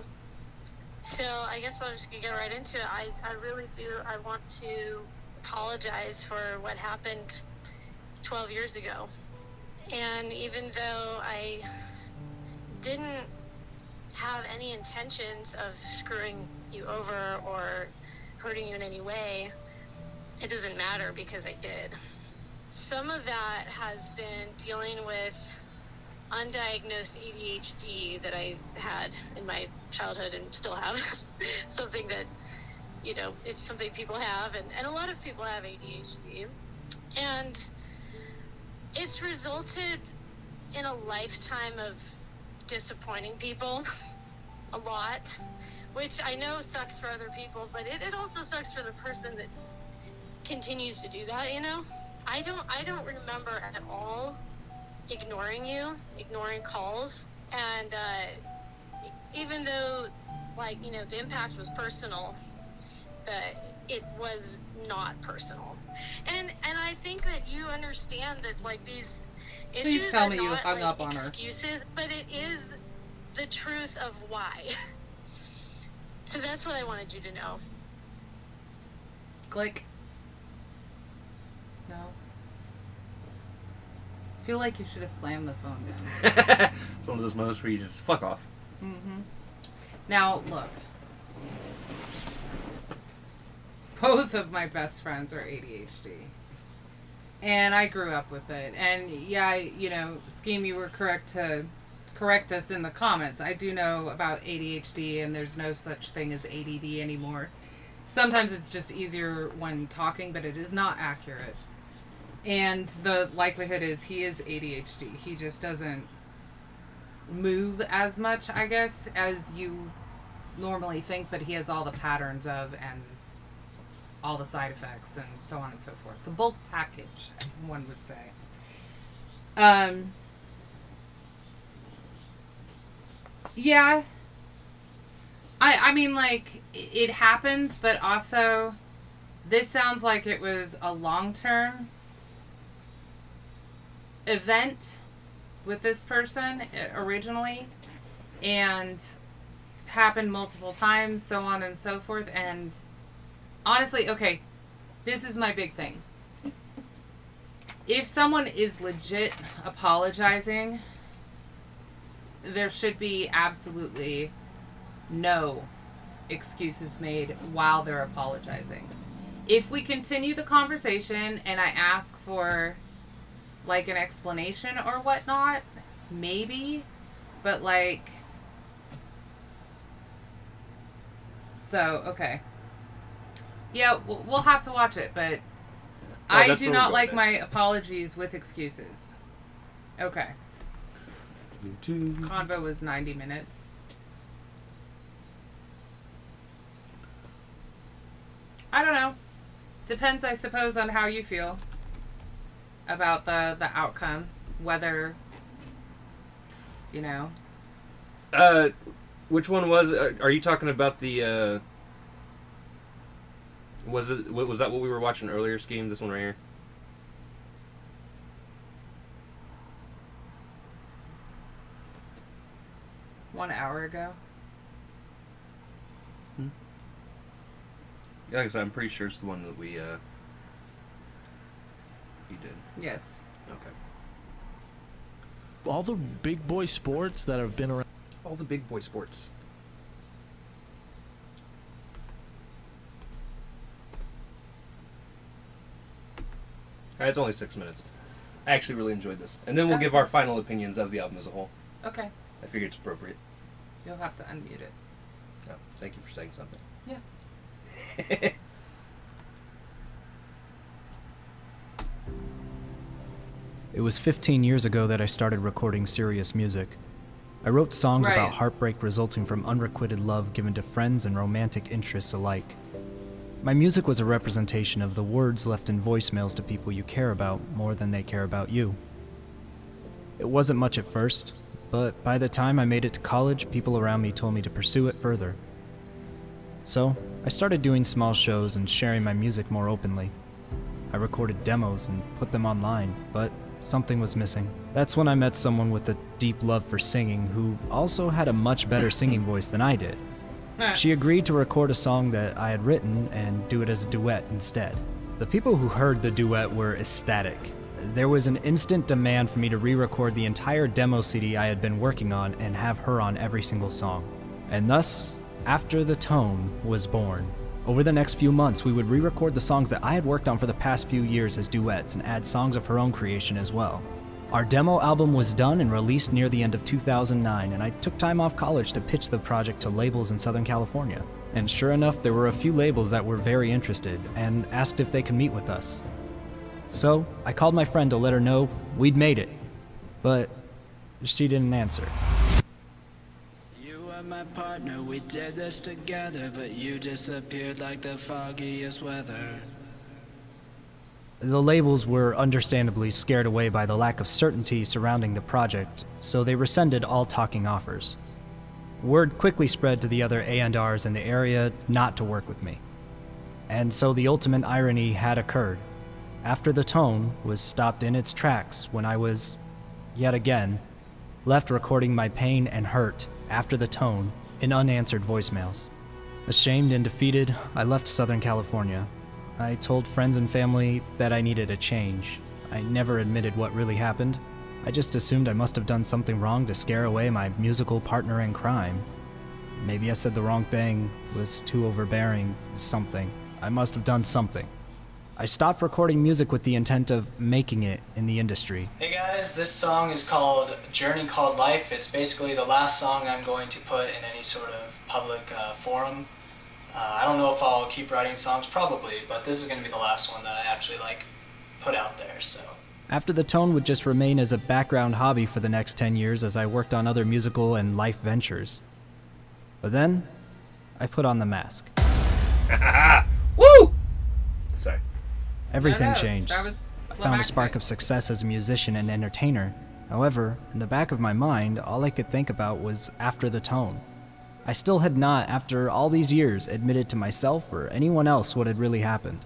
Speaker 10: So I guess I'm just gonna get right into it. I really do. I want to apologize for what happened 12 years ago. And even though I didn't have any intentions of screwing you over or hurting you in any way, it doesn't matter because I did. Some of that has been dealing with undiagnosed ADHD that I had in my childhood and still have. Something that, it's something people have, and a lot of people have ADHD. And it's resulted in a lifetime of disappointing people a lot, which I know sucks for other people, but it also sucks for the person that continues to do that, I don't remember at all ignoring you, ignoring calls, and even though, the impact was personal, it was not personal. And I think that you understand that, these issues
Speaker 2: Please tell
Speaker 10: are
Speaker 2: me you
Speaker 10: not,
Speaker 2: hung up on her.
Speaker 10: excuses, but it is the truth of why. So that's what I wanted you to know.
Speaker 2: Click. No. I feel like you should have slammed the phone down.
Speaker 1: It's one of those moments where you just fuck off.
Speaker 2: Mm-hmm. Now, look. Both of my best friends are ADHD. And I grew up with it. And yeah, Skeem, you were correct to correct us in the comments. I do know about ADHD, and there's no such thing as ADD anymore. Sometimes it's just easier when talking, but it is not accurate. And the likelihood is he is ADHD. He just doesn't move as much, I guess, as you normally think, but he has all the patterns of and all the side effects and so on and so forth. The bulk package, one would say. Yeah. I mean, it happens, but also this sounds like it was a long-term event with this person originally, and happened multiple times, so on and so forth. And honestly, okay, this is my big thing. If someone is legit apologizing, there should be absolutely no excuses made while they're apologizing. If we continue the conversation and I ask for an explanation or whatnot, maybe, but so, okay. Yeah, we'll have to watch it, but I do not like my apologies with excuses. Okay. Convo was 90 minutes. I don't know. Depends, I suppose, on how you feel about the outcome. Whether,
Speaker 1: Which one was it? Are you talking about the, was that what we were watching earlier, Skeem? This one right here?
Speaker 2: One hour ago.
Speaker 1: Yeah, like I said, I'm pretty sure it's the one that we, you did.
Speaker 2: Yes.
Speaker 1: Okay.
Speaker 11: All the big boy sports that have been around.
Speaker 1: All the big boy sports. Alright, it's only 6 minutes. I actually really enjoyed this. And then we'll give our final opinions of the album as a whole.
Speaker 2: Okay.
Speaker 1: I figure it's appropriate.
Speaker 2: You'll have to unmute it.
Speaker 1: Oh, thank you for saying something.
Speaker 2: Yeah.
Speaker 9: It was 15 years ago that I started recording serious music. I wrote songs about heartbreak resulting from unrequited love given to friends and romantic interests alike. My music was a representation of the words left in voicemails to people you care about more than they care about you. It wasn't much at first, but by the time I made it to college, people around me told me to pursue it further. So, I started doing small shows and sharing my music more openly. I recorded demos and put them online, but something was missing. That's when I met someone with a deep love for singing who also had a much better singing voice than I did. She agreed to record a song that I had written and do it as a duet instead. The people who heard the duet were ecstatic. There was an instant demand for me to re-record the entire demo CD I had been working on and have her on every single song. And thus, After the Tone was born. Over the next few months, we would re-record the songs that I had worked on for the past few years as duets and add songs of her own creation as well. Our demo album was done and released near the end of 2009, and I took time off college to pitch the project to labels in Southern California. And sure enough, there were a few labels that were very interested and asked if they could meet with us. So, I called my friend to let her know we'd made it, but she didn't answer.
Speaker 7: You were my partner, we did this together, but you disappeared like the foggiest weather.
Speaker 9: The labels were understandably scared away by the lack of certainty surrounding the project, so they rescinded all talking offers. Word quickly spread to the other A&Rs in the area not to work with me. And so the ultimate irony had occurred. After the Tone was stopped in its tracks when I was, yet again, left recording my pain and hurt after the Tone in unanswered voicemails. Ashamed and defeated, I left Southern California. I told friends and family that I needed a change. I never admitted what really happened. I just assumed I must have done something wrong to scare away my musical partner in crime. Maybe I said the wrong thing, was too overbearing, something. I must have done something. I stopped recording music with the intent of making it in the industry.
Speaker 6: Hey guys, this song is called Journey Called Life. It's basically the last song I'm going to put in any sort of public forum. I don't know if I'll keep writing songs, probably, but this is going to be the last one that I actually put out there, so.
Speaker 9: After the Tone would just remain as a background hobby for the next 10 years as I worked on other musical and life ventures. But then, I put on the mask.
Speaker 1: Woo! Sorry.
Speaker 9: Everything changed.
Speaker 2: That was
Speaker 9: I found a spark of success as a musician and entertainer. However, in the back of my mind, all I could think about was After the Tone. I still had not, after all these years, admitted to myself or anyone else what had really happened.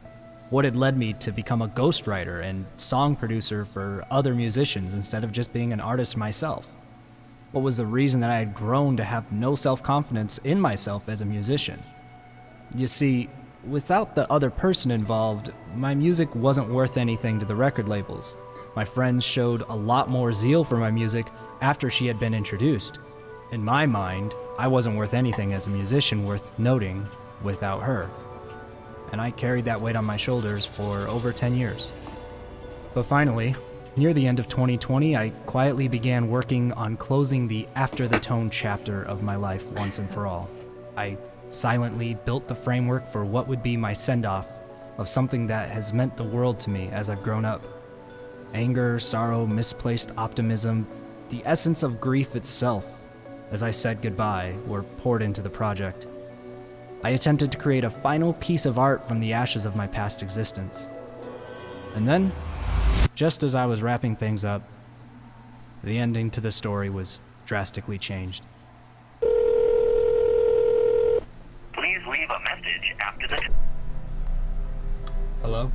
Speaker 9: What had led me to become a ghostwriter and song producer for other musicians instead of just being an artist myself. What was the reason that I had grown to have no self-confidence in myself as a musician? You see, without the other person involved, my music wasn't worth anything to the record labels. My friends showed a lot more zeal for my music after she had been introduced. In my mind, I wasn't worth anything as a musician worth noting without her. And I carried that weight on my shoulders for over 10 years. But finally, near the end of 2020, I quietly began working on closing the After the Tone chapter of my life once and for all. I silently built the framework for what would be my send-off of something that has meant the world to me as I've grown up. Anger, sorrow, misplaced optimism, the essence of grief itself, as I said goodbye, were poured into the project. I attempted to create a final piece of art from the ashes of my past existence. And then, just as I was wrapping things up, the ending to the story was drastically changed.
Speaker 8: Please leave a message after the...
Speaker 9: Hello?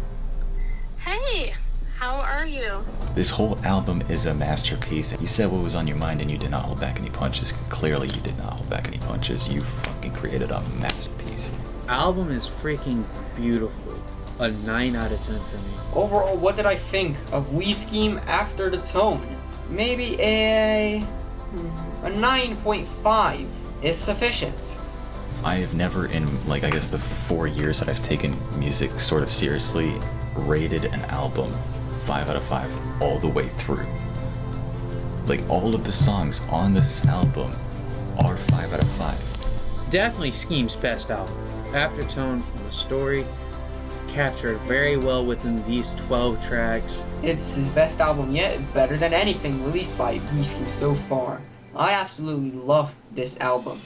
Speaker 10: Hey, how are you?
Speaker 12: This whole album is a masterpiece. You said what was on your mind and you did not hold back any punches. Clearly you did not hold back any punches. You fucking created a masterpiece.
Speaker 13: Album is freaking beautiful. A 9 out of 10 for me.
Speaker 14: Overall, what did I think of We Skeem After the Tone? Maybe a 9.5 is sufficient.
Speaker 12: I have never in, I guess the 4 years that I've taken music sort of seriously, rated an album 5 out of 5 all the way through. All of the songs on this album are 5 out of 5.
Speaker 13: Definitely Skeem's best album. After Tone, the story captured very well within these 12 tracks.
Speaker 14: It's his best album yet, better than anything released by We Skeem so far. I absolutely love this album.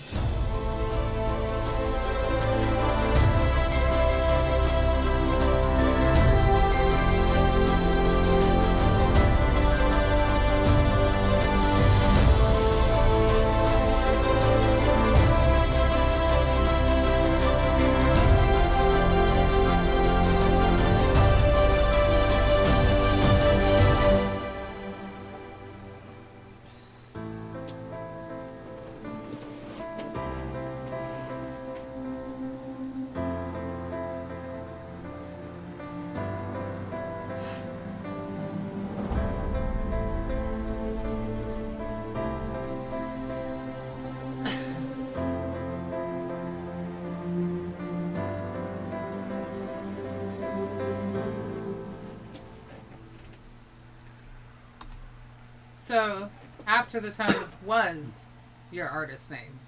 Speaker 2: So, After the Tone was your artist name.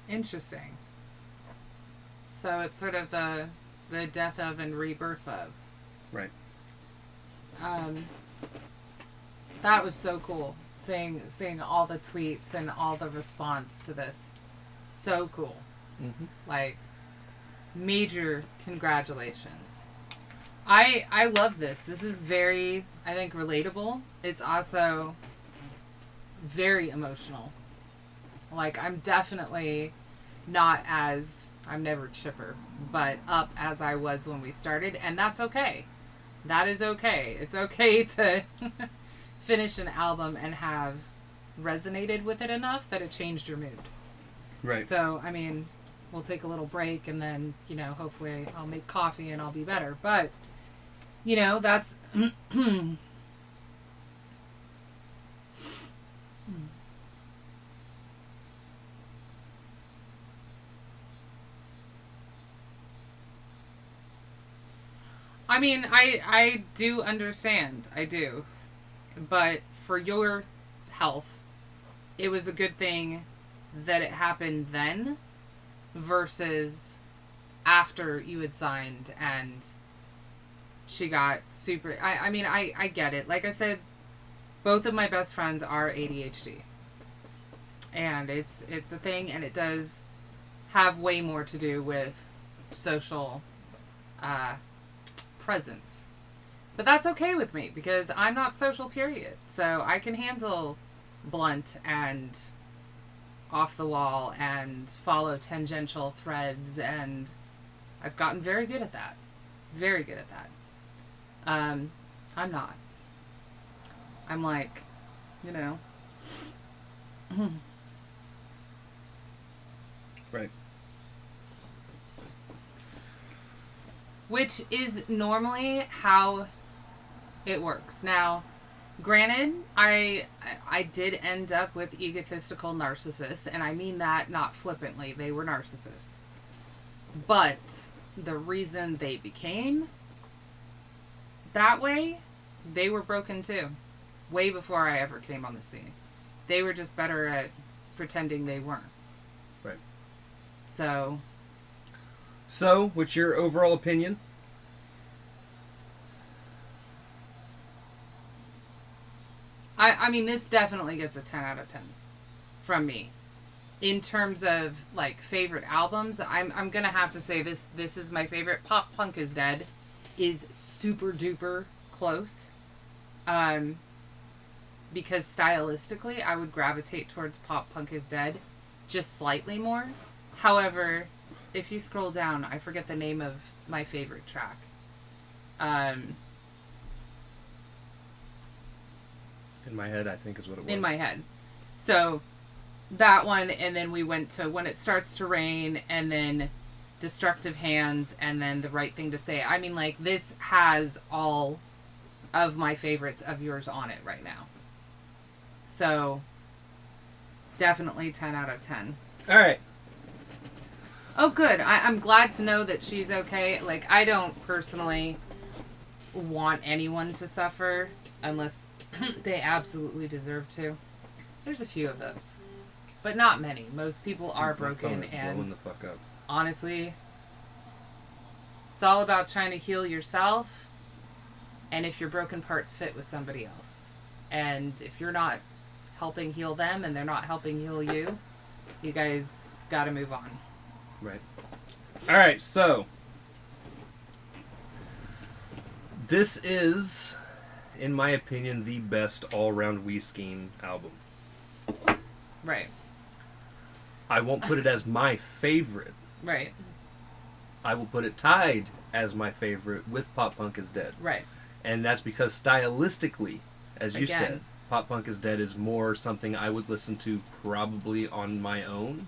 Speaker 2: Interesting. So it's sort of the death of and rebirth of.
Speaker 1: Right.
Speaker 2: That was so cool. Seeing all the tweets and all the response to this. So cool.
Speaker 1: Mm-hmm.
Speaker 2: Like, major congratulations. I love this. This is very, I think, relatable. It's also very emotional. Like, I'm definitely not as, I'm never chipper, but up as I was when we started, and that's okay. That is okay. It's okay to finish an album and have resonated with it enough that it changed your mood.
Speaker 1: Right.
Speaker 2: So, I mean, we'll take a little break and then, hopefully I'll make coffee and I'll be better. But, that's... I mean, I do understand. I do. But for your health, it was a good thing that it happened then versus after you had signed and she got super... I mean, I get it. Like I said, both of my best friends are ADHD. And it's a thing, and it does have way more to do with social... presence. But that's okay with me because I'm not social, period. So I can handle blunt and off the wall and follow tangential threads, and I've gotten very good at that. Very good at that. I'm not. I'm like,
Speaker 1: Right.
Speaker 2: Which is normally how it works. Now, granted, I did end up with egotistical narcissists, and I mean that not flippantly. They were narcissists. But the reason they became that way, they were broken too. Way before I ever came on the scene. They were just better at pretending they weren't.
Speaker 1: Right.
Speaker 2: So,
Speaker 1: what's your overall opinion?
Speaker 2: I mean, this definitely gets a 10 out of 10 from me. In terms of, like, favorite albums, I'm going to have to say this is my favorite. Pop Punk is Dead is super duper close. Because stylistically, I would gravitate towards Pop Punk is Dead just slightly more. However, if you scroll down, I forget the name of my favorite track.
Speaker 1: In My Head, I think is what it was.
Speaker 2: In My Head. So, that one, and then we went to When It Starts to Rain, and then Destructive Hands, and then The Right Thing to Say. I mean, like, this has all of my favorites of yours on it right now. So, definitely 10 out of 10.
Speaker 1: All right.
Speaker 2: Oh, good. I'm glad to know that she's okay. Like, I don't personally want anyone to suffer unless they absolutely deserve to. There's a few of those. But not many. Most people are broken, and
Speaker 1: the fuck up.
Speaker 2: Honestly, it's all about trying to heal yourself, and if your broken parts fit with somebody else. And if you're not helping heal them and they're not helping heal you, you guys gotta move on.
Speaker 1: Right. Alright, so this is, in my opinion, the best all-round We Skeem album.
Speaker 2: Right.
Speaker 1: I won't put it as my favorite.
Speaker 2: Right.
Speaker 1: I will put it tied as my favorite with Pop Punk is Dead.
Speaker 2: Right.
Speaker 1: And that's because stylistically, as you
Speaker 2: Again.
Speaker 1: said, Pop Punk is Dead is more something I would listen to probably on my own.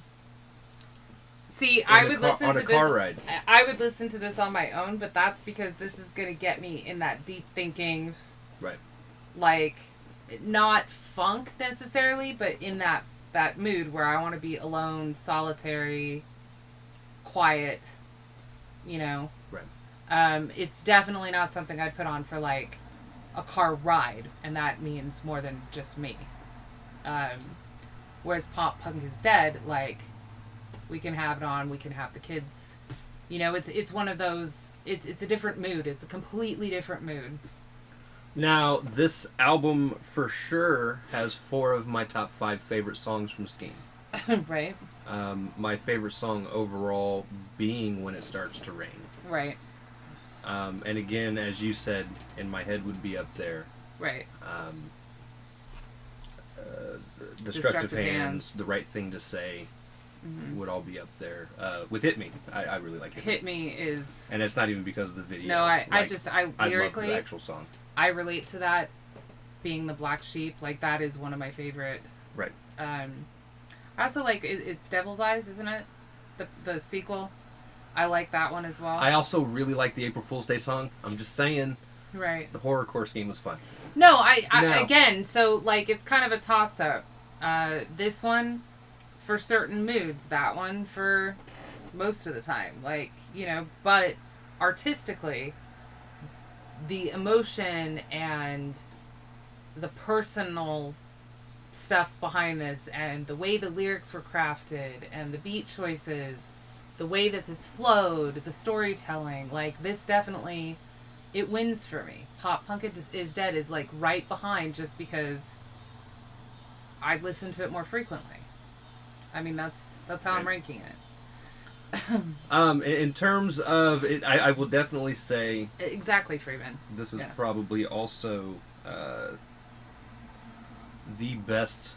Speaker 2: See, I would listen
Speaker 1: on
Speaker 2: to
Speaker 1: a car
Speaker 2: this.
Speaker 1: ride.
Speaker 2: I would listen to this on my own, but that's because this is going to get me in that deep thinking,
Speaker 1: Right.
Speaker 2: like, not funk necessarily, but in that mood where I want to be alone, solitary, quiet,
Speaker 1: Right.
Speaker 2: It's definitely not something I'd put on for, like, a car ride, and that means more than just me. Whereas Pop Punk is Dead, like, we can have it on, we can have the kids. You know, it's one of those, it's a different mood. It's a completely different mood.
Speaker 1: Now, this album for sure has 4 of my top 5 favorite songs from Skeem.
Speaker 2: Right.
Speaker 1: My favorite song overall being When It Starts to Rain.
Speaker 2: Right.
Speaker 1: And again, as you said, In My Head would be up there.
Speaker 2: Right.
Speaker 1: Destructive Hands, The Right Thing to Say would all be up there. With Hit Me, I really like
Speaker 2: Hit Me is...
Speaker 1: And it's not even because of the video.
Speaker 2: No, I
Speaker 1: I
Speaker 2: lyrically...
Speaker 1: love the actual song.
Speaker 2: I relate to that, being the black sheep. Like, that is one of my favorite...
Speaker 1: Right.
Speaker 2: I also like, it's Devil's Eyes, isn't it? The sequel. I like that one as well.
Speaker 1: I also really like the April Fool's Day song. I'm just saying.
Speaker 2: Right.
Speaker 1: The horrorcore Skeem was fun.
Speaker 2: No, again, so, like, it's kind of a toss-up. This one for certain moods, that one for most of the time. Like, you know, but artistically, the emotion and the personal stuff behind this and the way the lyrics were crafted and the beat choices, the way that this flowed, the storytelling, like, this definitely, it wins for me. Pop Punk is Dead is, like, right behind, just because I'd listen to it more frequently. I mean, that's how I'm ranking it.
Speaker 1: In terms of it, I will definitely say
Speaker 2: exactly, Freeman.
Speaker 1: This is probably also the best.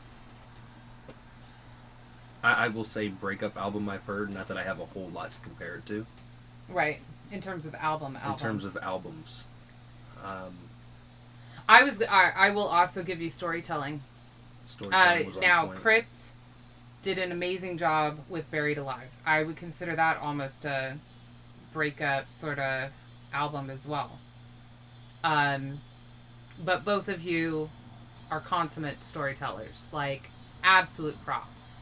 Speaker 1: I will say breakup album I've heard. Not that I have a whole lot to compare it to.
Speaker 2: Right, in terms of albums.
Speaker 1: In terms of albums,
Speaker 2: I will also give you storytelling.
Speaker 1: Storytelling was on
Speaker 2: now,
Speaker 1: point.
Speaker 2: Crypt did an amazing job with Buried Alive. I would consider that almost a breakup sort of album as well. But both of you are consummate storytellers. Like, absolute props.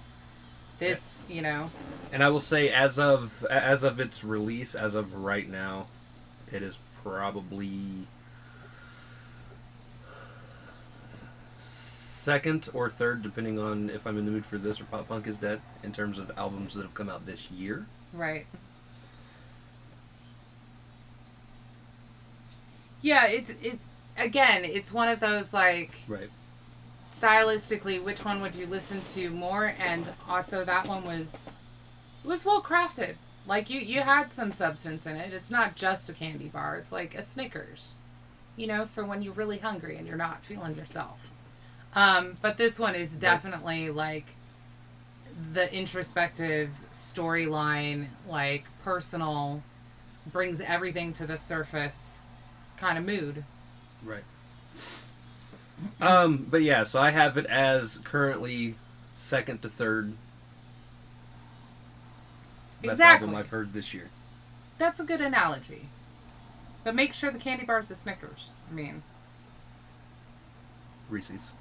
Speaker 2: This, you know.
Speaker 1: And I will say, as of its release, as of right now, it is probably second or third, depending on if I'm in the mood for this or Pop Punk is Dead, in terms of albums that have come out this year.
Speaker 2: Right. Yeah, it's again, it's one of those, like,
Speaker 1: right.
Speaker 2: Stylistically, which one would you listen to more? And also, that one was well crafted. Like, you had some substance in it. It's not just a candy bar. It's like a Snickers, you know, for when you're really hungry and you're not feeling yourself. But this one is definitely, like, the introspective storyline, like, personal, brings everything to the surface kind of mood.
Speaker 1: Right. But yeah, so I have it as currently second to third best album I've heard this year.
Speaker 2: That's a good analogy. But make sure the candy bar is the Snickers. I mean,
Speaker 1: Reese's.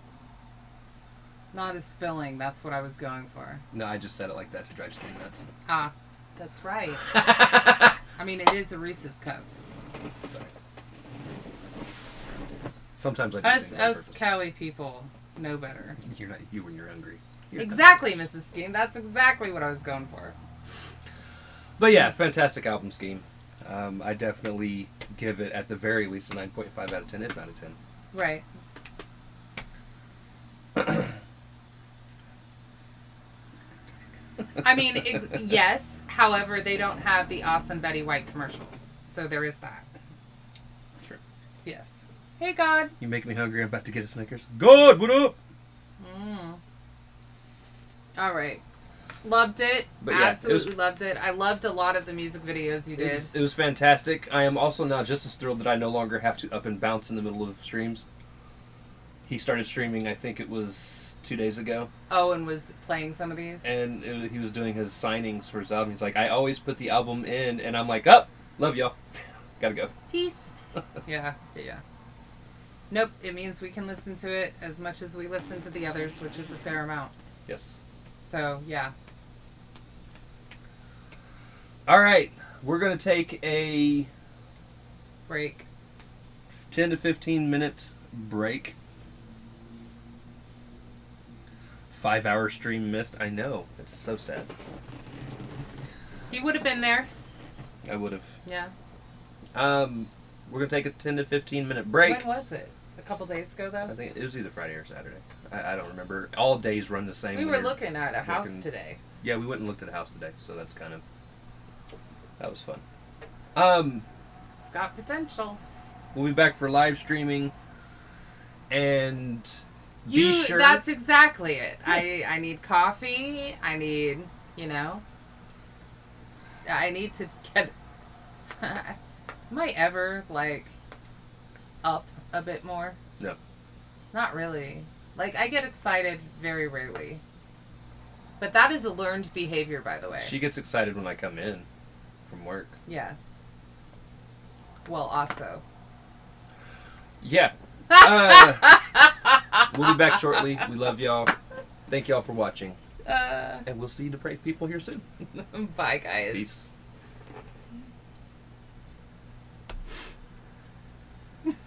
Speaker 2: Not as filling. That's what I was going for.
Speaker 1: No, I just said it like that to drive Skeem nuts.
Speaker 2: Ah, that's right. I mean, it is a Reese's cup.
Speaker 1: Sorry. Sometimes I do things on
Speaker 2: Us
Speaker 1: purpose.
Speaker 2: Cali people know better.
Speaker 1: You're not you when you're hungry.
Speaker 2: Exactly, Mrs. Skeem. That's exactly what I was going for.
Speaker 1: But yeah, fantastic album, Skeem. I definitely give it, at the very least, a 9.5 out of 10, if not a 10.
Speaker 2: Right. I mean, yes. However, they don't have the awesome Betty White commercials. So there is that.
Speaker 1: True.
Speaker 2: Yes. Hey, God.
Speaker 1: You make me hungry. I'm about to get a Snickers. God, what up?
Speaker 2: All right. Loved it.
Speaker 1: But yeah,
Speaker 2: Absolutely loved it. I loved a lot of the music videos you did.
Speaker 1: It was fantastic. I am also now just as thrilled that I no longer have to up and bounce in the middle of streams. He started streaming, I think it was 2 days ago.
Speaker 2: Oh, and was playing some of these?
Speaker 1: And he was doing his signings for his album. He's like, I always put the album in, and I'm like, oh, love y'all. Gotta go.
Speaker 2: Peace. Yeah. Nope, it means we can listen to it as much as we listen to the others, which is a fair amount.
Speaker 1: Yes.
Speaker 2: So, yeah.
Speaker 1: All right. We're going to take a
Speaker 2: break.
Speaker 1: 10 to 15 minute break. 5-hour stream missed. I know. It's so sad.
Speaker 2: You would have been there.
Speaker 1: I would have.
Speaker 2: Yeah.
Speaker 1: We're going to take a 10 to 15 minute break.
Speaker 2: When was it? A couple days ago, though?
Speaker 1: I think it was either Friday or Saturday. I don't remember. All days run the same.
Speaker 2: We were looking at a house today.
Speaker 1: Yeah, we went and looked at a house today, so that's kind of... That was fun.
Speaker 2: It's got potential.
Speaker 1: We'll be back for live streaming, and be sure...
Speaker 2: That's exactly it. I need coffee. I need, I need to get... Am I ever, up a bit more?
Speaker 1: No.
Speaker 2: Not really. I get excited very rarely. But that is a learned behavior, by the way.
Speaker 1: She gets excited when I come in from work.
Speaker 2: Yeah. Well, also.
Speaker 1: Yeah. We'll be back shortly. We love y'all. Thank y'all for watching. And we'll see you depraved people here soon.
Speaker 2: Bye, guys.
Speaker 1: Peace.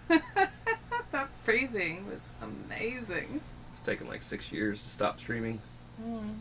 Speaker 2: That phrasing was amazing.
Speaker 1: It's taken 6 years to stop streaming.
Speaker 2: Mm.